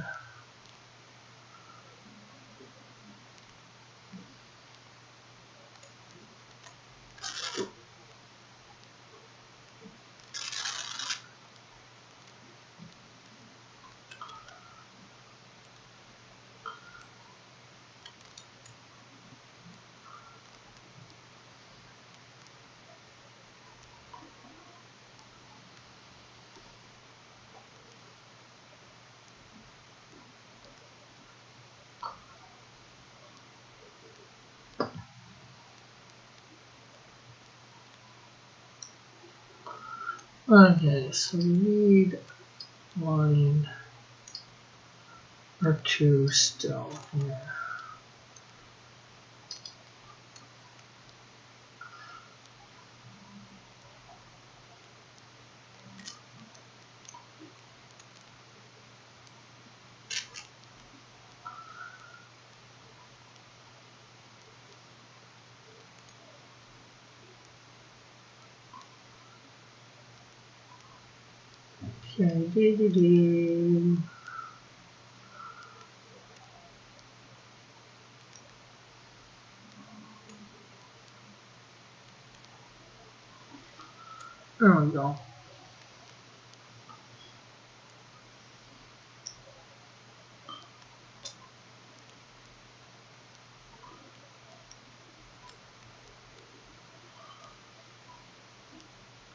Okay, so we need one or two still here. Okay, dee. There we go.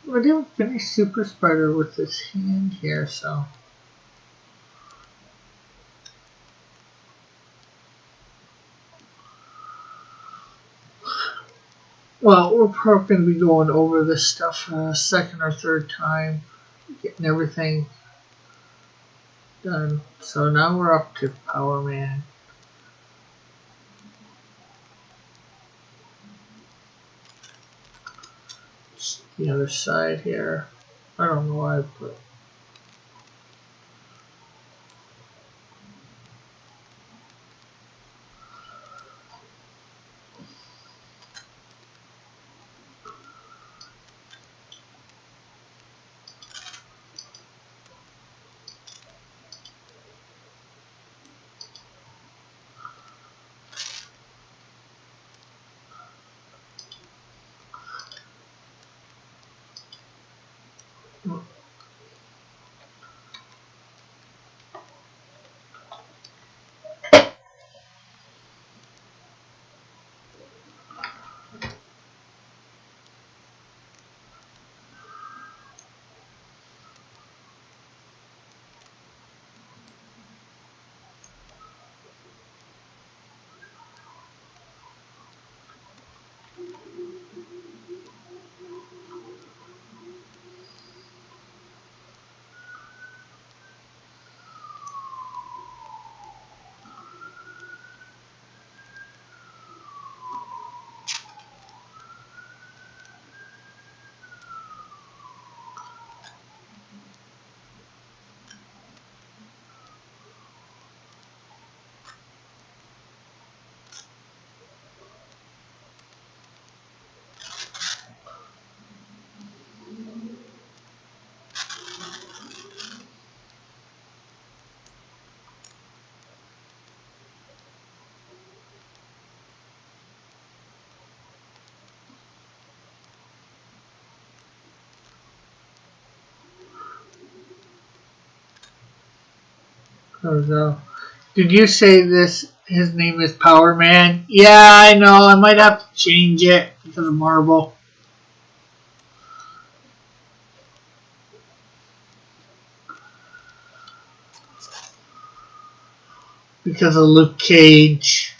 I didn't finish Super Spider with this hand here, so. Well, we're probably going to be going over this stuff a second or third time, getting everything done. So now we're up to Power Man. The other side here. I don't know why I put. So, did you say this? His name is Power Man? Yeah, I know. I might have to change it because of Marvel. Because of Luke Cage.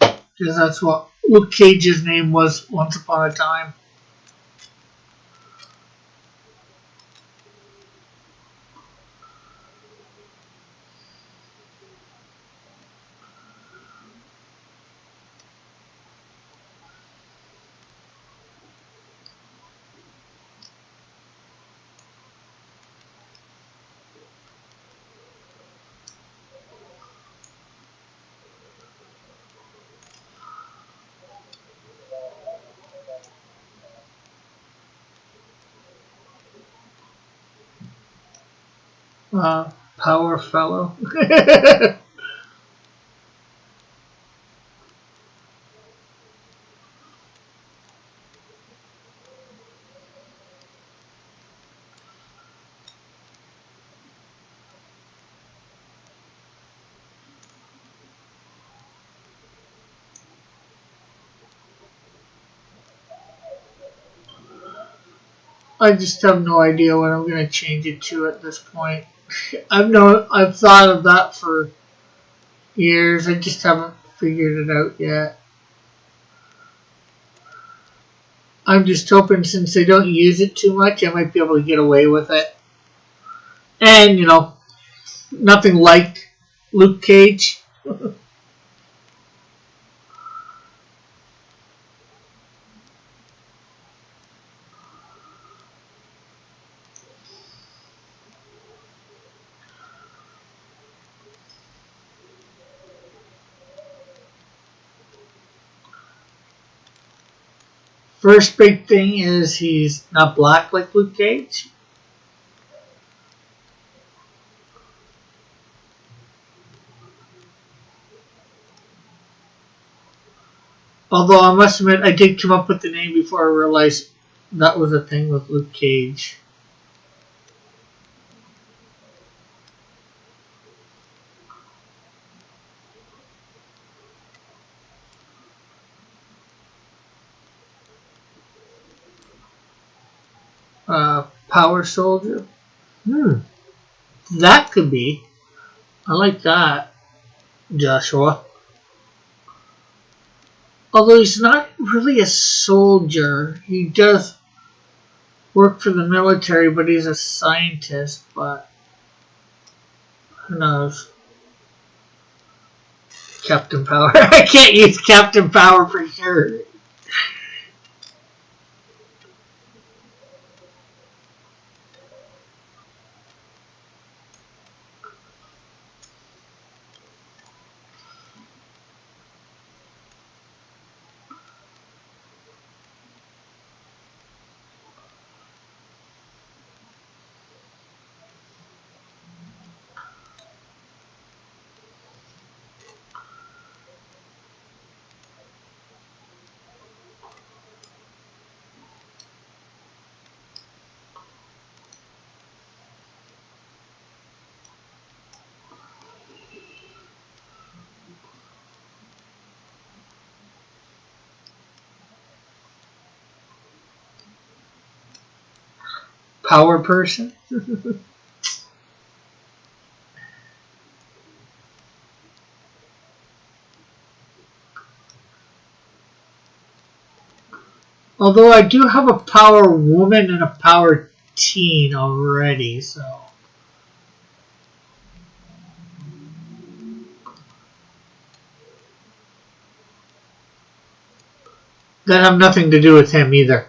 Because that's what Luke Cage's name was once upon a time. Power Fellow. I just have no idea what I'm going to change it to at this point. I've thought of that for years. I just haven't figured it out yet. I'm just hoping since they don't use it too much, I might be able to get away with it. And, nothing like Luke Cage. First big thing is he's not black like Luke Cage. Although I must admit, I did come up with the name before I realized that was a thing with Luke Cage. Power Soldier. That could be. I like that, Joshua. Although he's not really a soldier, he does work for the military, but he's a scientist. But who knows? Captain Power. I can't use Captain Power for sure. Power person. Although I do have a power woman and a power teen already, so. That have nothing to do with him either.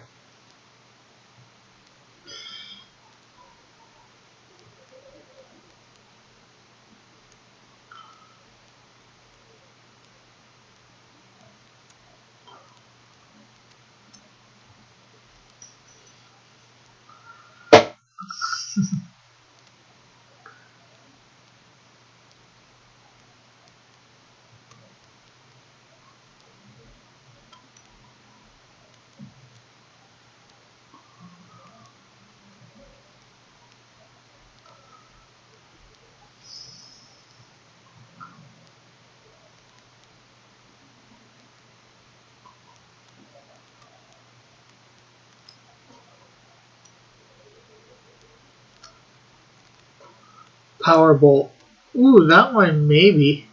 Powerbolt. Ooh, that one maybe.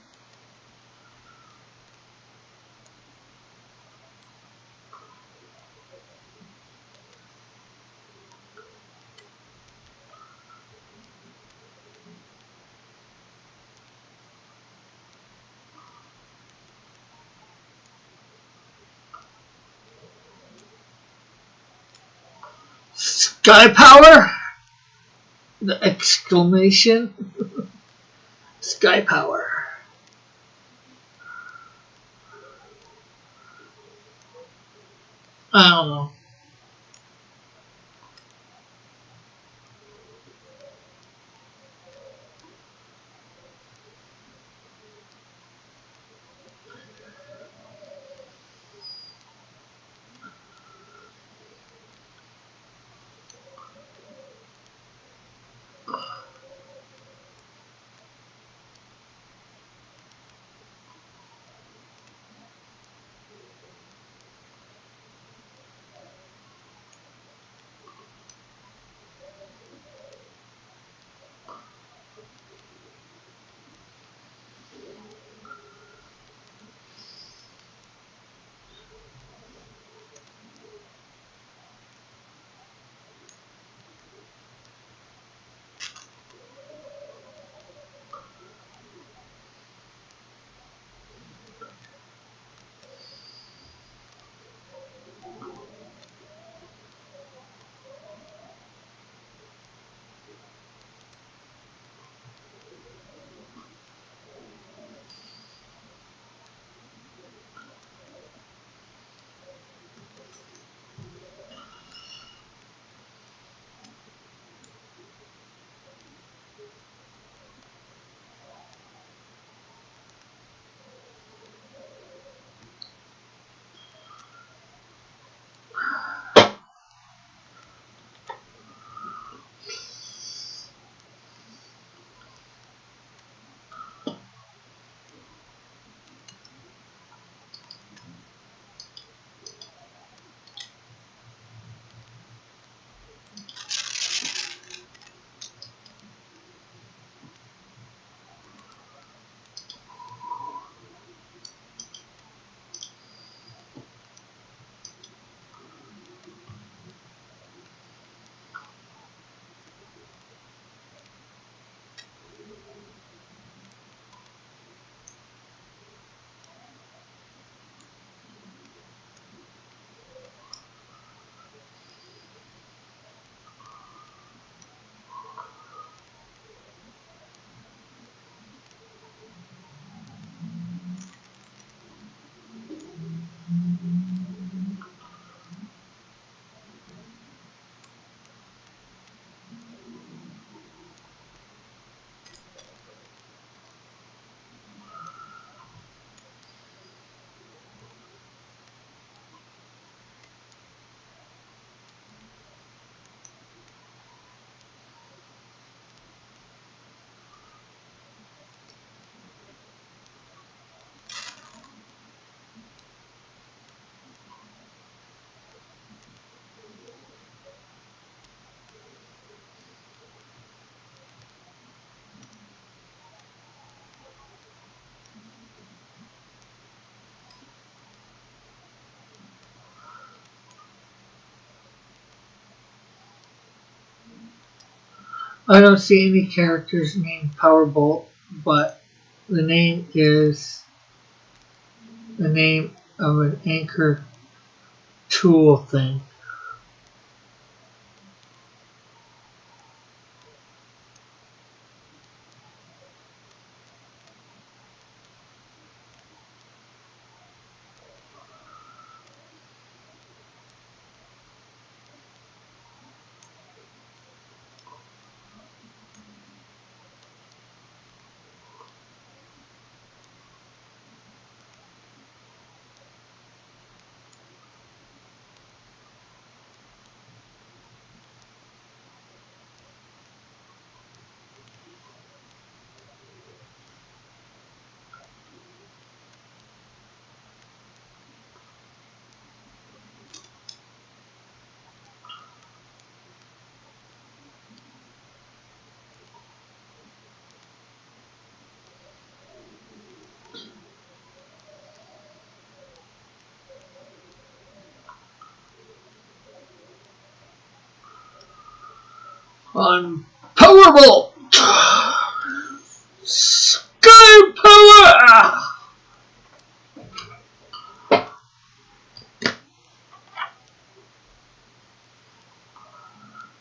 Sky Power? The exclamation. Sky Power. I don't know. I don't see any characters named Powerbolt, but the name is the name of an anchor tool thing. Unpowerable! Sky power!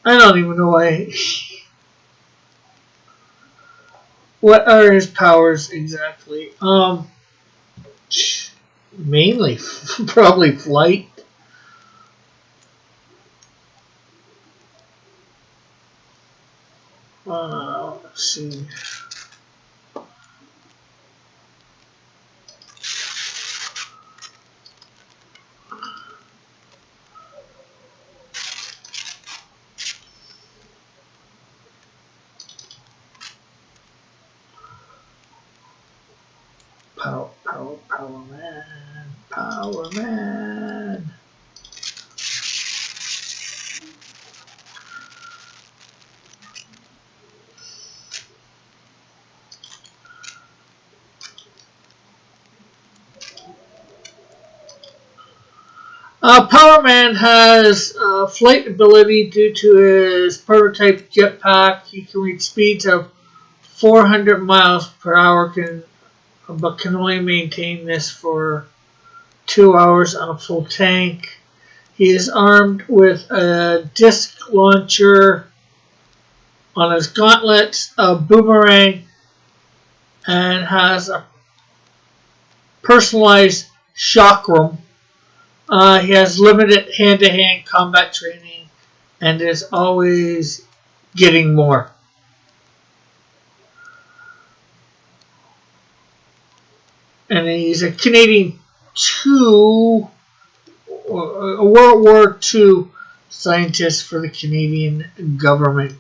I don't even know why. What are his powers exactly? Mainly, probably flight. Let's see. Power man. Power man. Power Man has flight ability due to his prototype jetpack. He can reach speeds of 400 miles per hour, but can only maintain this for 2 hours on a full tank. He is armed with a disc launcher on his gauntlets, a boomerang, and has a personalized chakram. He has limited hand-to-hand combat training and is always getting more. And he's a Canadian II, a World War II scientist for the Canadian government.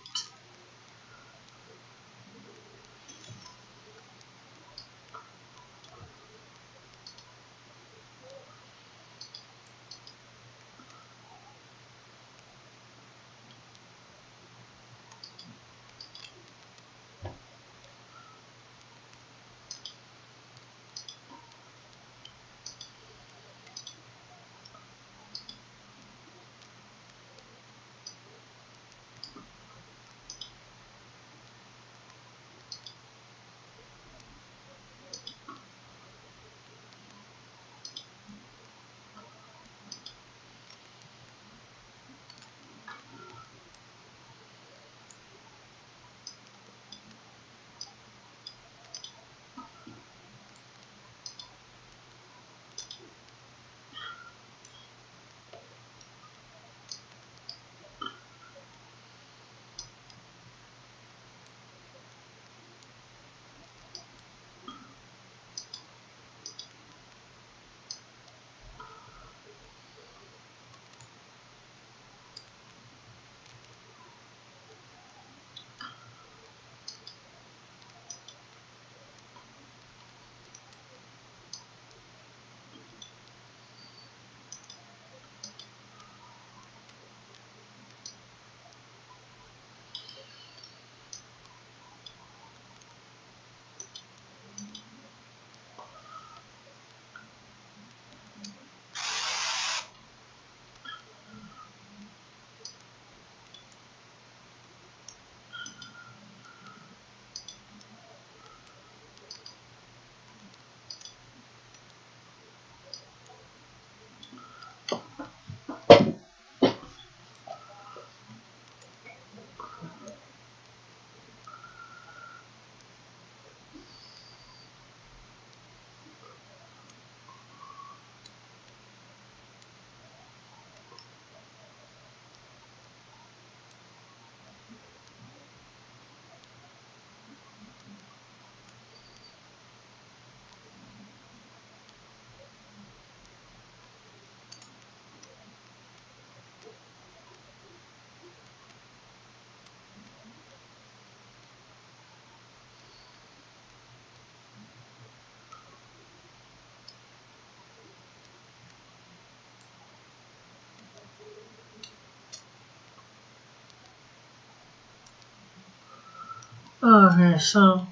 Okay, so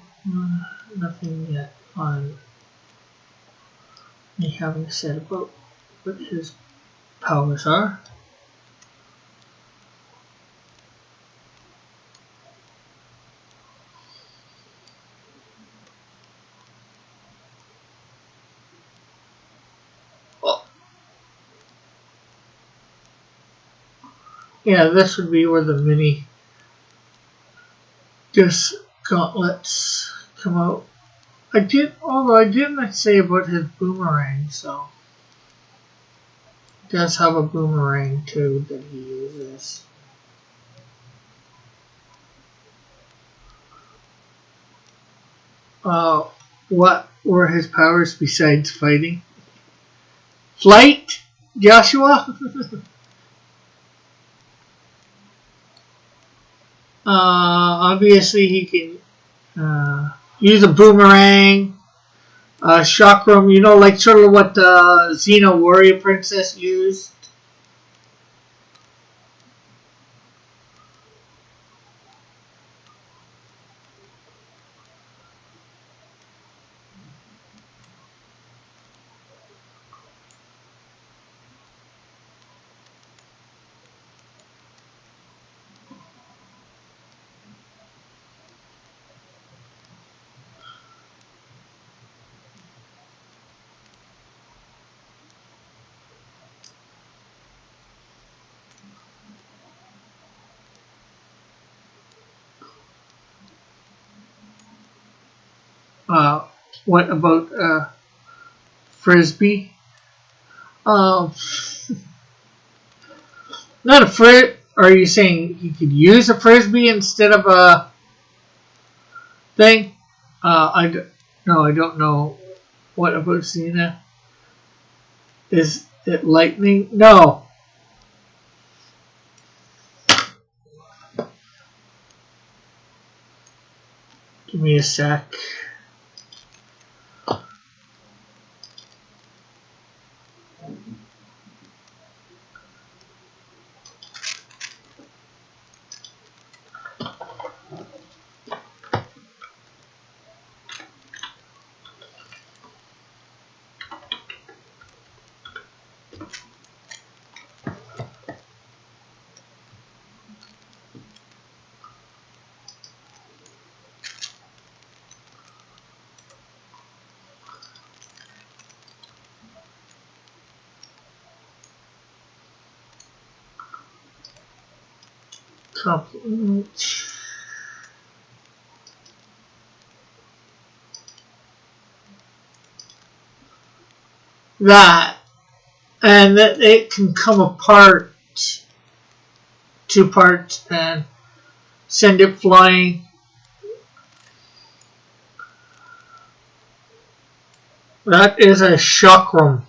nothing yet on me having said about what his powers are. Yeah, this would be where the mini disc gauntlets come out. Although I didn't say about his boomerang, so he does have a boomerang too that he uses. What were his powers besides fighting? Flight, Joshua? Obviously he can use a boomerang, chakram, like sort of what the Xena warrior princess used. What about frisbee? Um, not a frisbee. Are you saying you could use a frisbee instead of a thing? No, I don't know. What about Xena? Is it lightning? No. Give me a sec. Compliment. That. And that it can come apart, two parts, and send it flying. That is a chakram.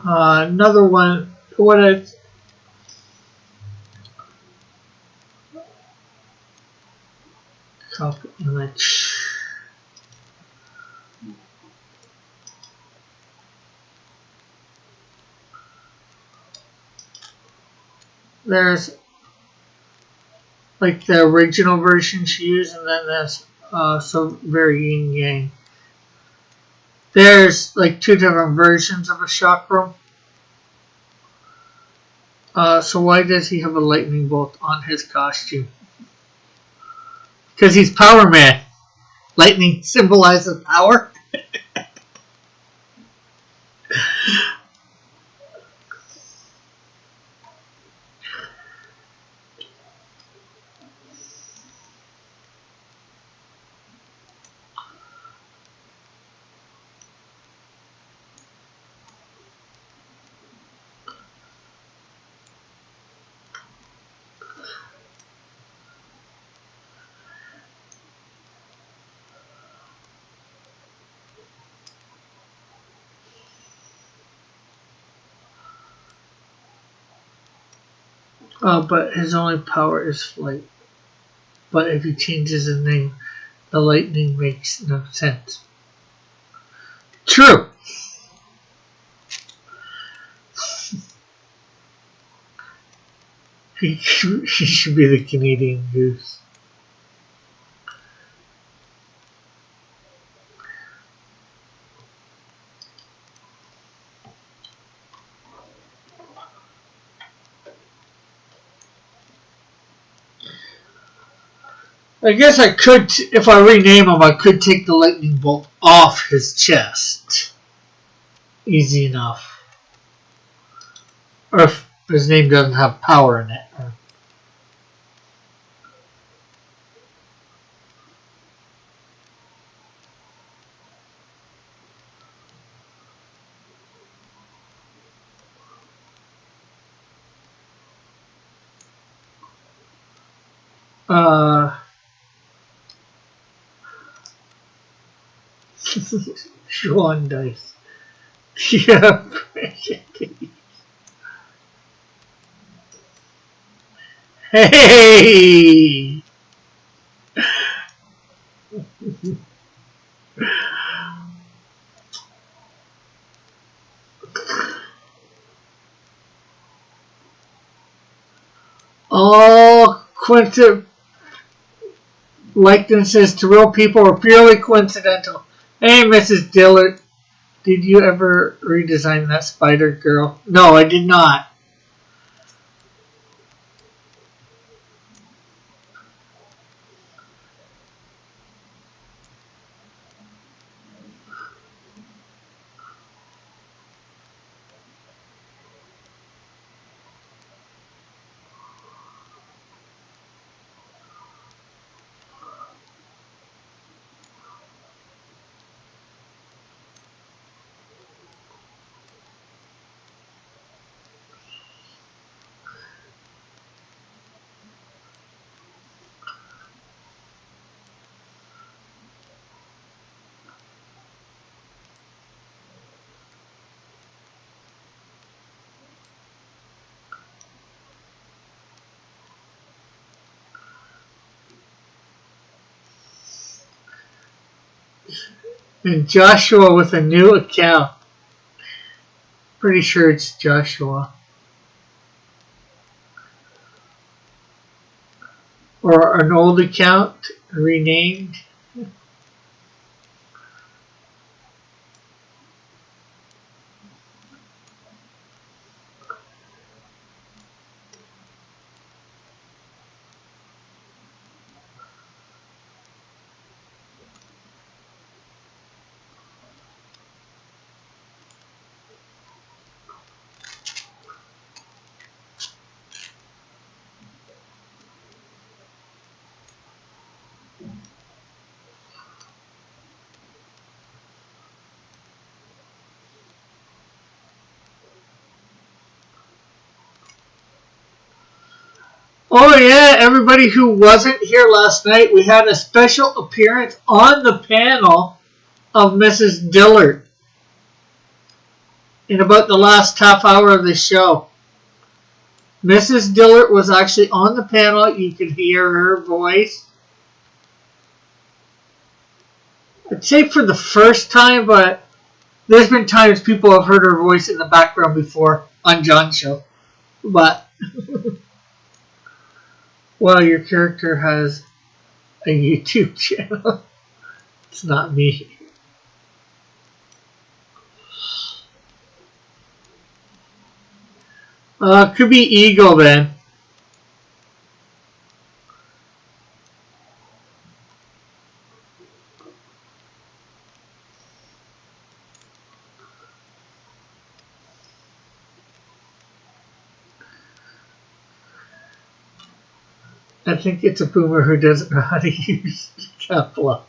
Another one. What a copy image. There's like the original version she used, and then there's some very yin yang. There's like two different versions of a chakram. So why does he have a lightning bolt on his costume? Because he's Power Man. Lightning symbolizes power. But his only power is flight. But if he changes his name, the lightning makes no sense. True. He should be the Canadian Goose. I guess I could, if I rename him, I could take the lightning bolt off his chest. Easy enough. Or if his name doesn't have power in it. Sean Dice. Yeah. Hey! All likenesses to real people are purely coincidental. Hey, Mrs. Dillard, did you ever redesign that Spider Girl? No, I did not. And Joshua with a new account. Pretty sure it's Joshua. Or an old account renamed. Oh yeah, everybody who wasn't here last night, we had a special appearance on the panel of Mrs. Dillard in about the last half hour of the show. Mrs. Dillard was actually on the panel. You could hear her voice. I'd say for the first time, but there's been times people have heard her voice in the background before on John's show. But, well, your character has a YouTube channel. It's not me. Could be Eagle then. I think it's a boomer who doesn't know how to use Kevlar.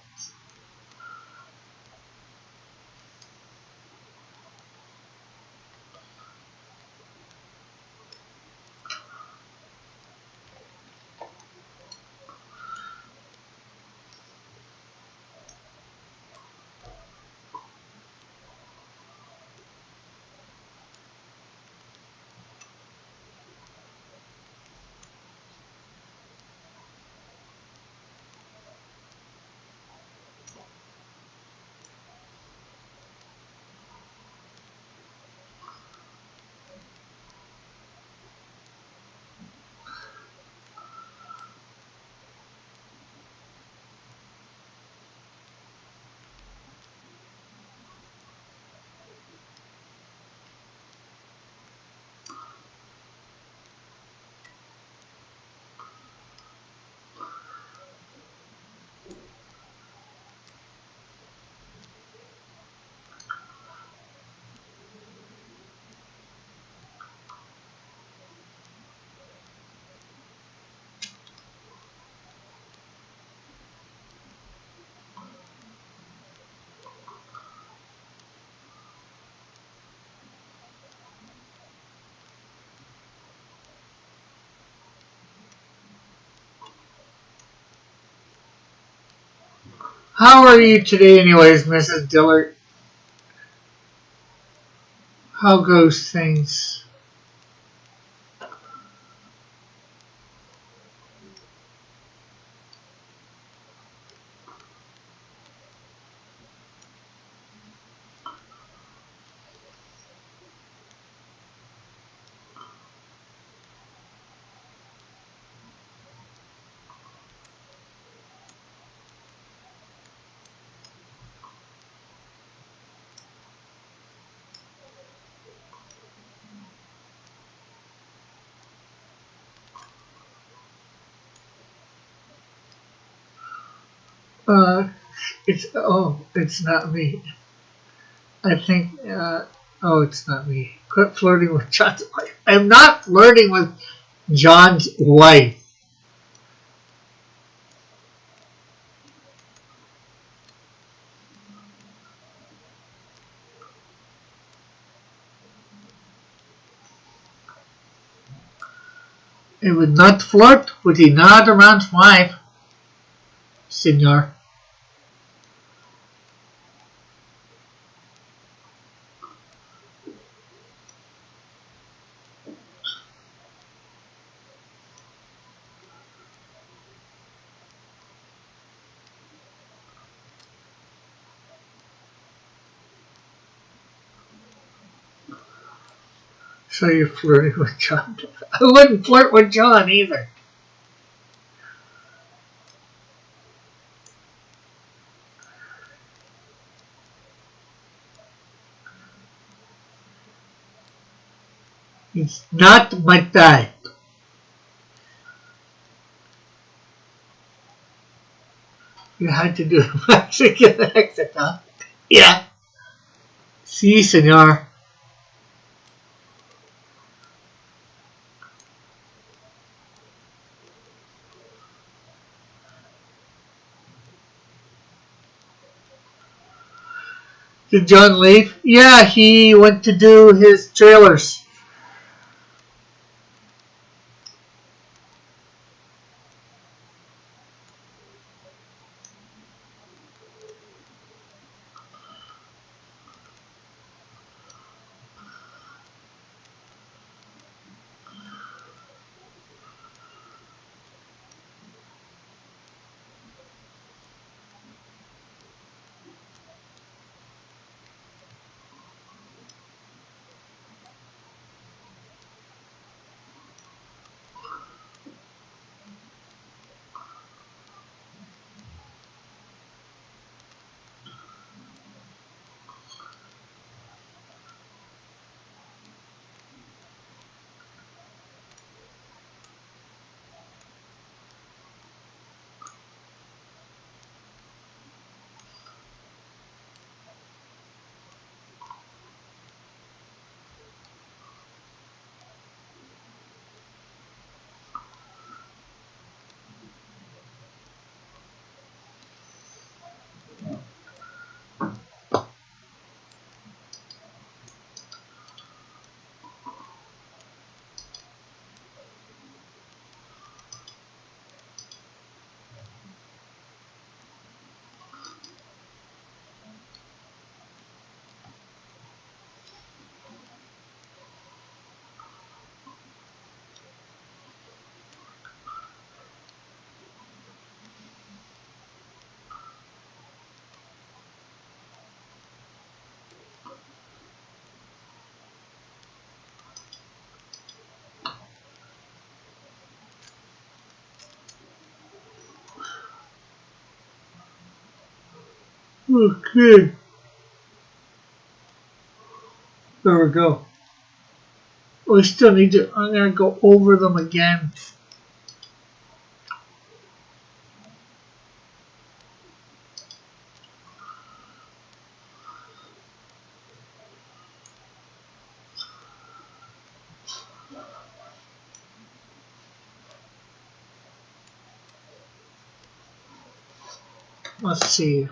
How are you today, anyways, Mrs. Dillard? How goes things? Uh, it's not me. I think, it's not me. Quit flirting with John's wife. I'm not flirting with John's wife. I would not flirt with another man's wife, senor. So you're flirting with John. I wouldn't flirt with John either. He's not my type. You had to do a Mexican accent, huh? Yeah. Si, senor. Did John leave? Yeah, he went to do his trailers. Okay. There we go. We still need to, I'm going to go over them again. Let's see.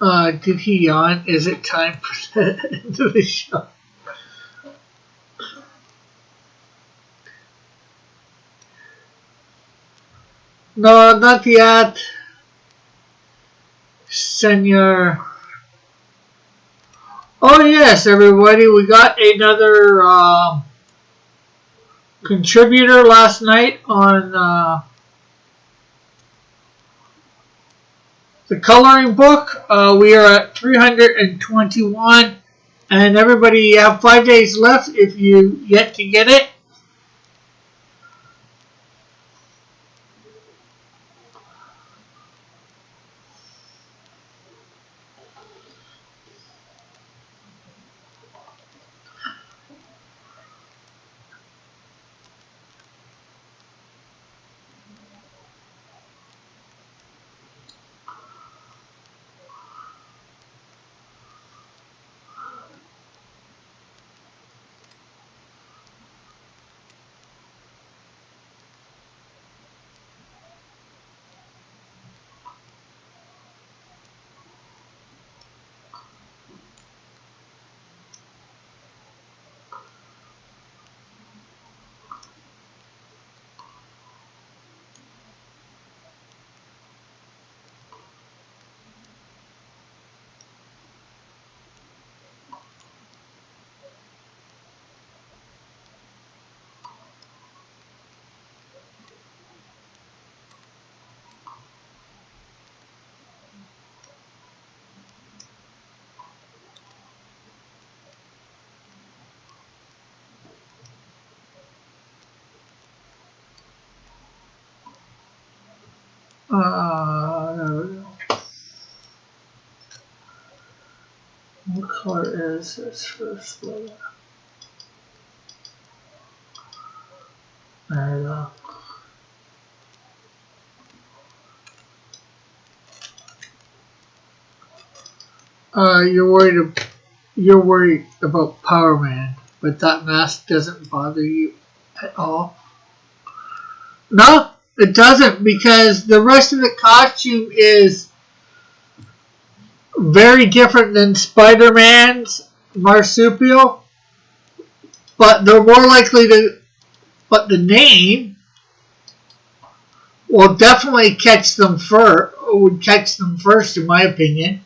Did he yawn? Is it time for the end of the show? No, not yet. Senor. Oh yes, everybody, we got another contributor last night on the coloring book. We are at 321, and everybody, you have 5 days left if you yet to get it. There we go. What color is this first letter? There we go. You're worried about Power Man, but that mask doesn't bother you at all. No, it doesn't, because the rest of the costume is very different than Spider-Man's marsupial, but they're more likely to. But the name will definitely catch them first. Would catch them first, in my opinion.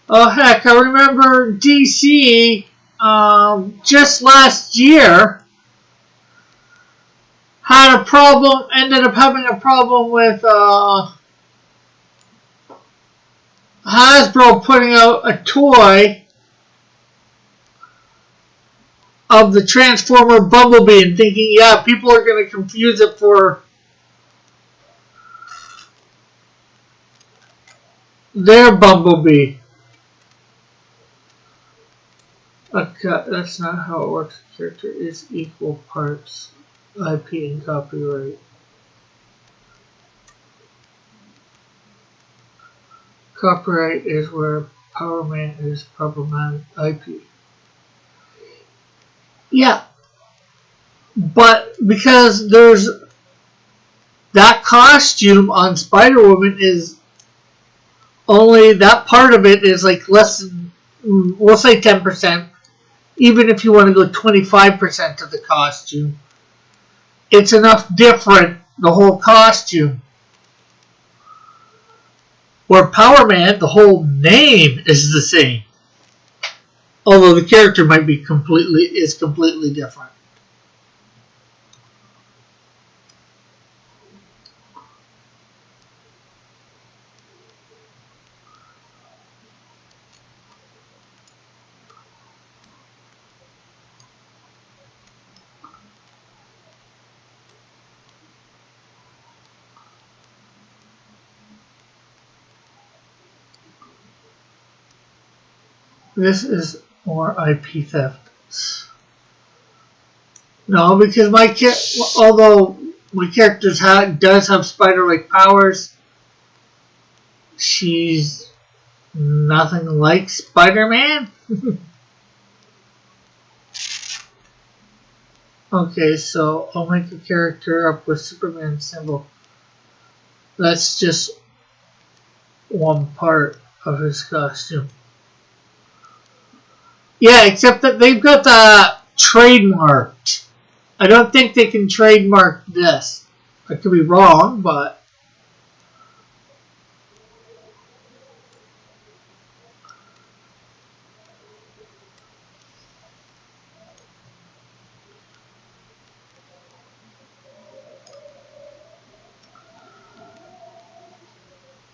Oh heck, I remember DC just last year had a problem, ended up having a problem with Hasbro putting out a toy of the Transformer Bumblebee and thinking, yeah, people are going to confuse it for their Bumblebee. Okay, that's not how it works. The character is equal parts IP and copyright. copyright is where Power Man is problematic IP. Yeah, but because there's that costume on Spider-Woman is only that part of it is like less than, we'll say 10%. Even if you want to go 25% of the costume, it's enough different, the whole costume. Where Power Man, the whole name is the same. Although the character might be completely different. This is more IP theft. No, because although my character does have spider-like powers, she's nothing like Spider-Man. Okay, so I'll make a character up with Superman symbol. That's just one part of his costume. Yeah, except that they've got the trademarked. I don't think they can trademark this. I could be wrong, but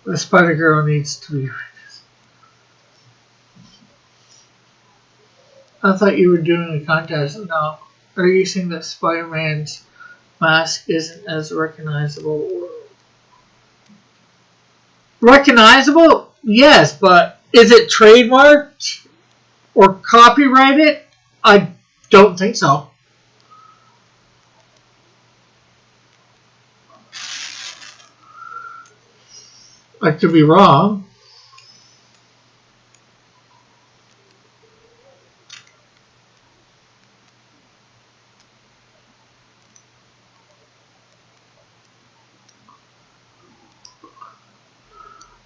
the Spider-Girl needs to be. I thought you were doing a contest. No. Are you saying that Spider-Man's mask isn't as recognizable? Recognizable? Yes, but is it trademarked or copyrighted? I don't think so. I could be wrong.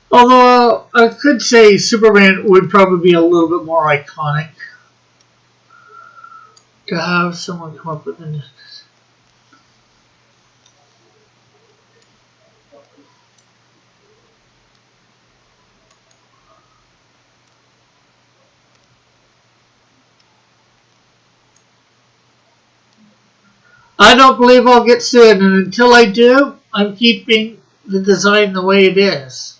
Although I could say Superman would probably be a little bit more iconic to have someone come up with this. I don't believe I'll get sued, and until I do, I'm keeping the design the way it is.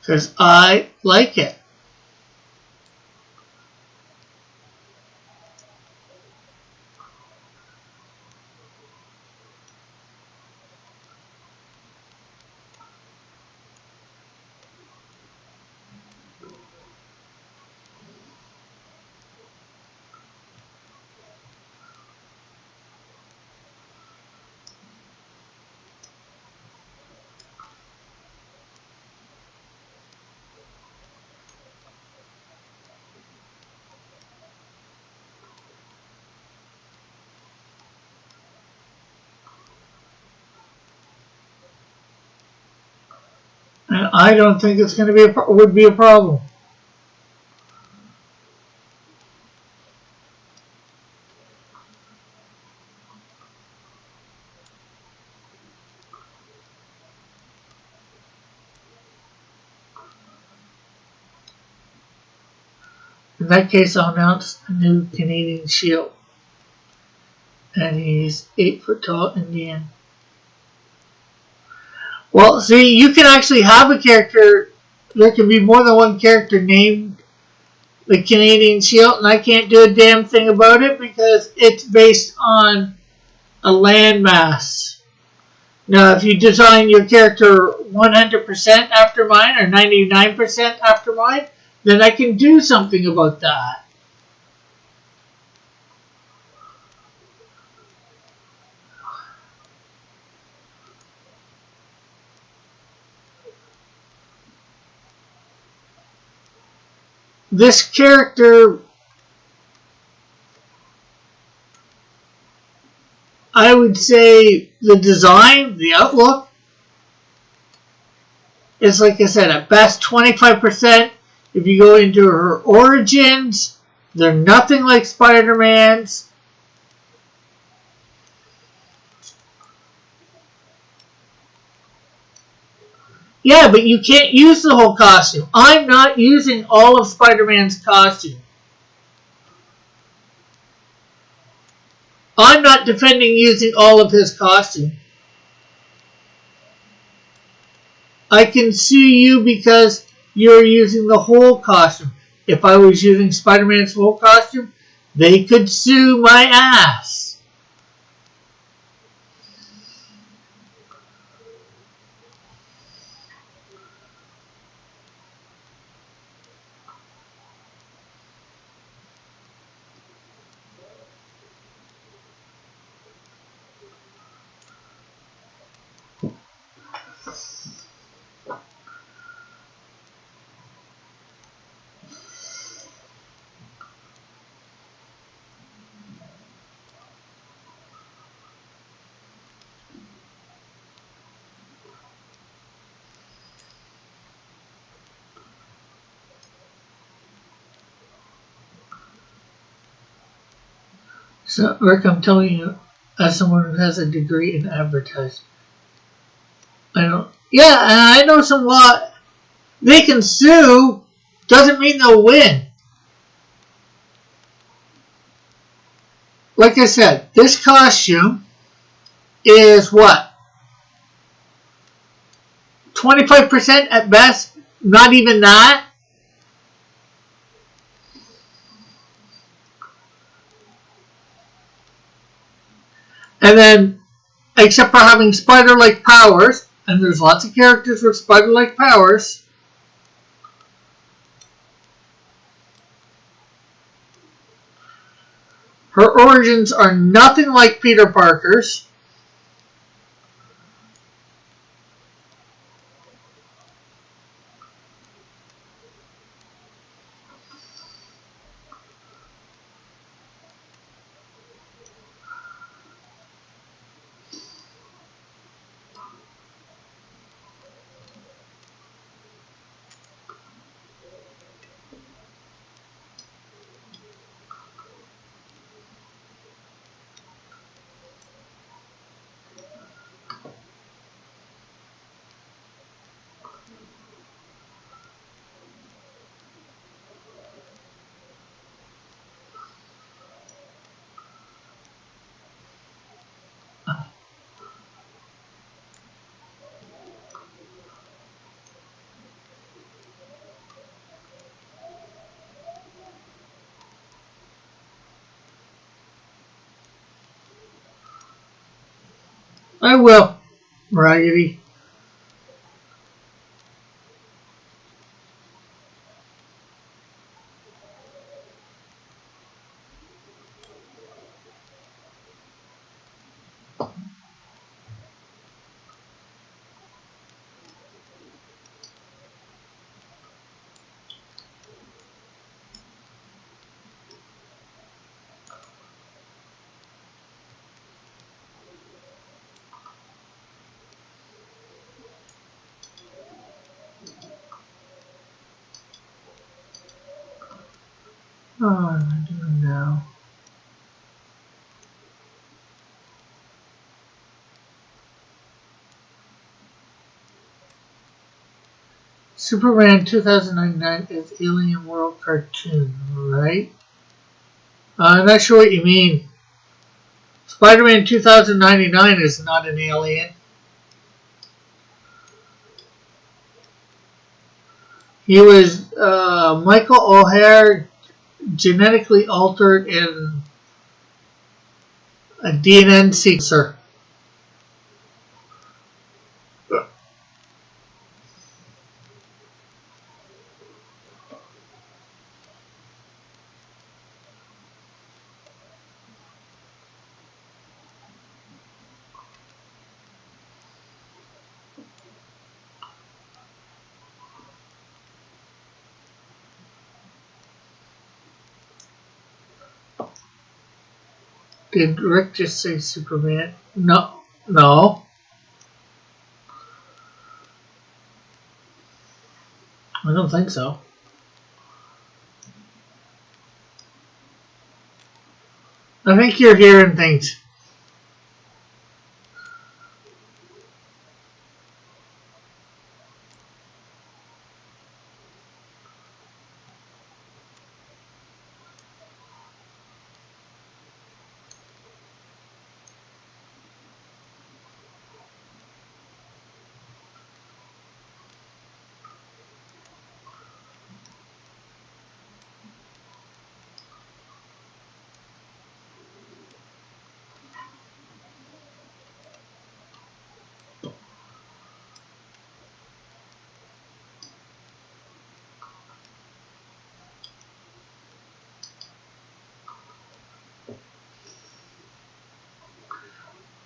Because I like it. And I don't think it's going to be would be a problem. In that case, I'll announce a new Canadian Shield. And he's 8 foot tall Indian. Well, see, you can actually have a character. There can be more than one character named the Canadian Shield, and I can't do a damn thing about it because it's based on a landmass. Now, if you design your character 100% after mine or 99% after mine, then I can do something about that. this character, I would say the design, the outlook, is, like I said, at best 25%. If you go into her origins, they're nothing like Spider-Man's. Yeah, but you can't use the whole costume. I'm not using all of Spider-Man's costume. I'm not defending using all of his costume. I can sue you because you're using the whole costume. If I was using Spider-Man's whole costume, they could sue my ass. So, Rick, I'm telling you, as someone who has a degree in advertising, I know some law. They can sue, doesn't mean they'll win. Like I said, this costume is what? 25% at best? Not even that? And then, except for having spider-like powers, and there's lots of characters with spider-like powers, her origins are nothing like Peter Parker's. I will, Raggedy. Oh, what am I doing now? Superman 2099 is Alien World cartoon, right? I'm not sure what you mean. Spider-Man 2099 is not an alien. He was Michael O'Hare, genetically altered in a DNA sequencer. Did Rick just say Superman? No. No. I don't think so. I think you're hearing things.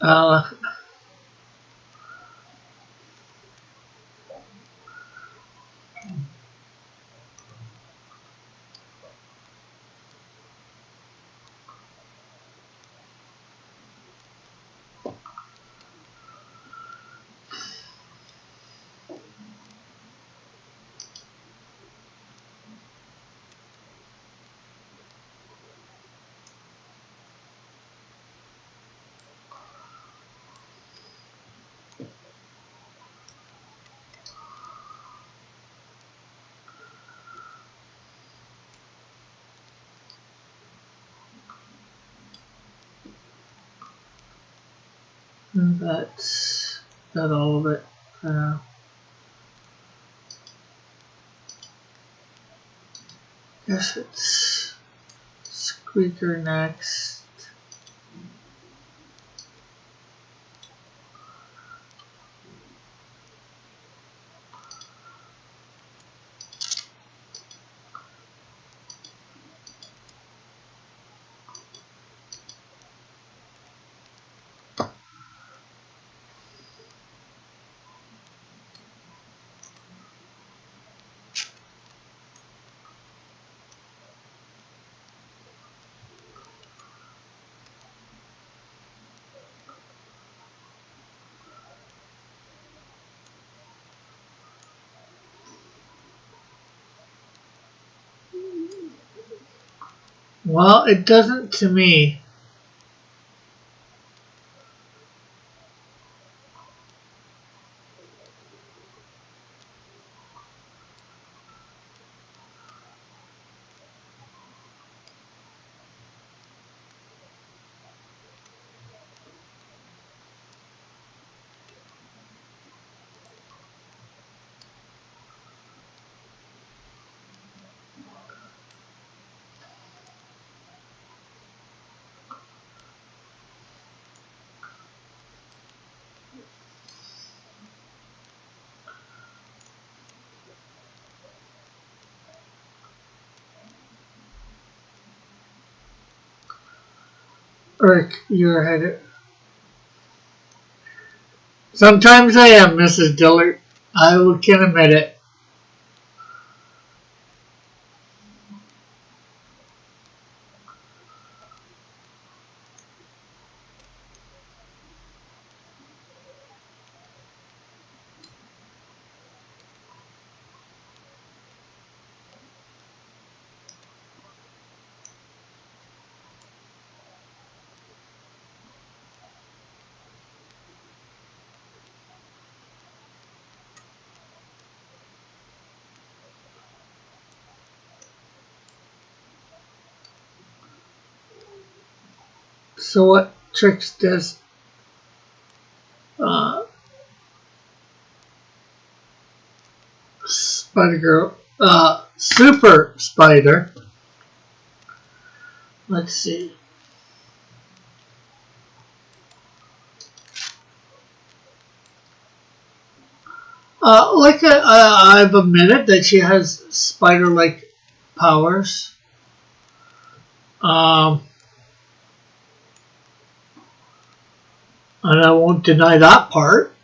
Uh, that's that all of it. Guess it's Squeaker next. Well, it doesn't to me. Rick, you're ahead. Sometimes I am, Mrs. Dillard. I can admit it. So what tricks does uh, Spider Girl, Super Spider? Let's see. I've admitted that she has spider-like powers. Um, and I won't deny that part.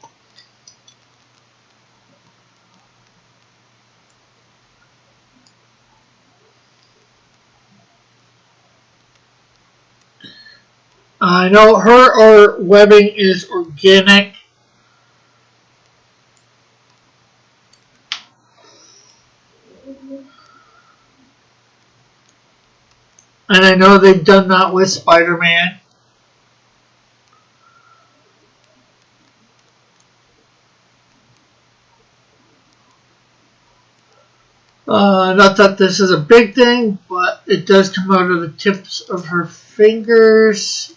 I know her webbing is organic. And I know they've done that with Spider-Man. Not that this is a big thing, but it does come out of the tips of her fingers.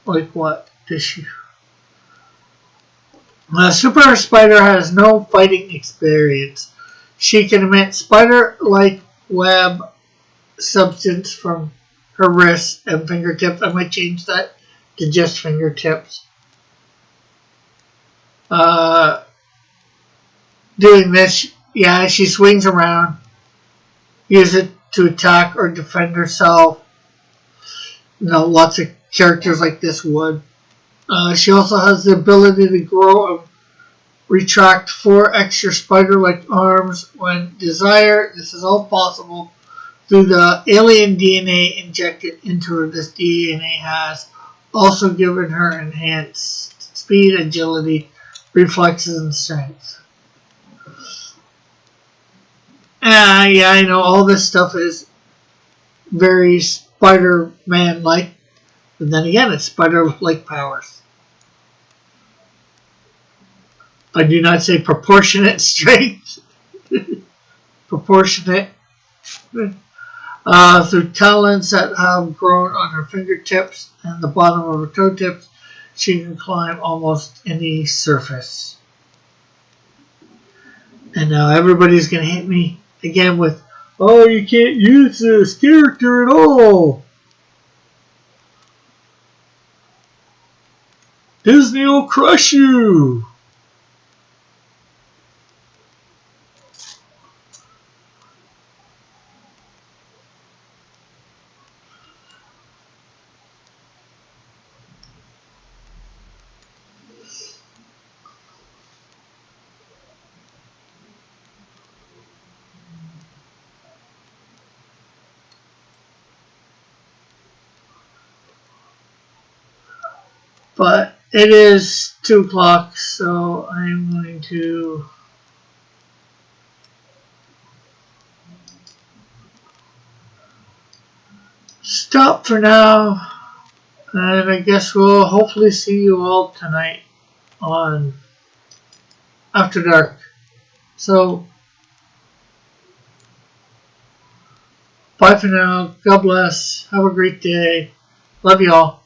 Like what? Does she? Super Spider has no fighting experience. She can emit spider-like web substance from her wrists and fingertips. I might change that to just fingertips. Doing this, yeah, she swings around, use it to attack or defend herself. Lots of characters like this would. She also has the ability to grow and retract 4 extra spider-like arms when desired. This is all possible through the alien DNA injected into her. This DNA has also given her enhanced speed, agility, reflexes, and strength. Yeah, I know all this stuff is very Spider-Man-like, but then again, it's Spider-like powers. I do not say proportionate strength. Proportionate. Through talons that have grown on her fingertips and the bottom of her toe tips, she can climb almost any surface. And now everybody's going to hit me again with, oh, you can't use this character at all. Disney will crush you. But it is 2 o'clock, so I'm going to stop for now. And I guess we'll hopefully see you all tonight on After Dark. So, bye for now. God bless. Have a great day. Love you all.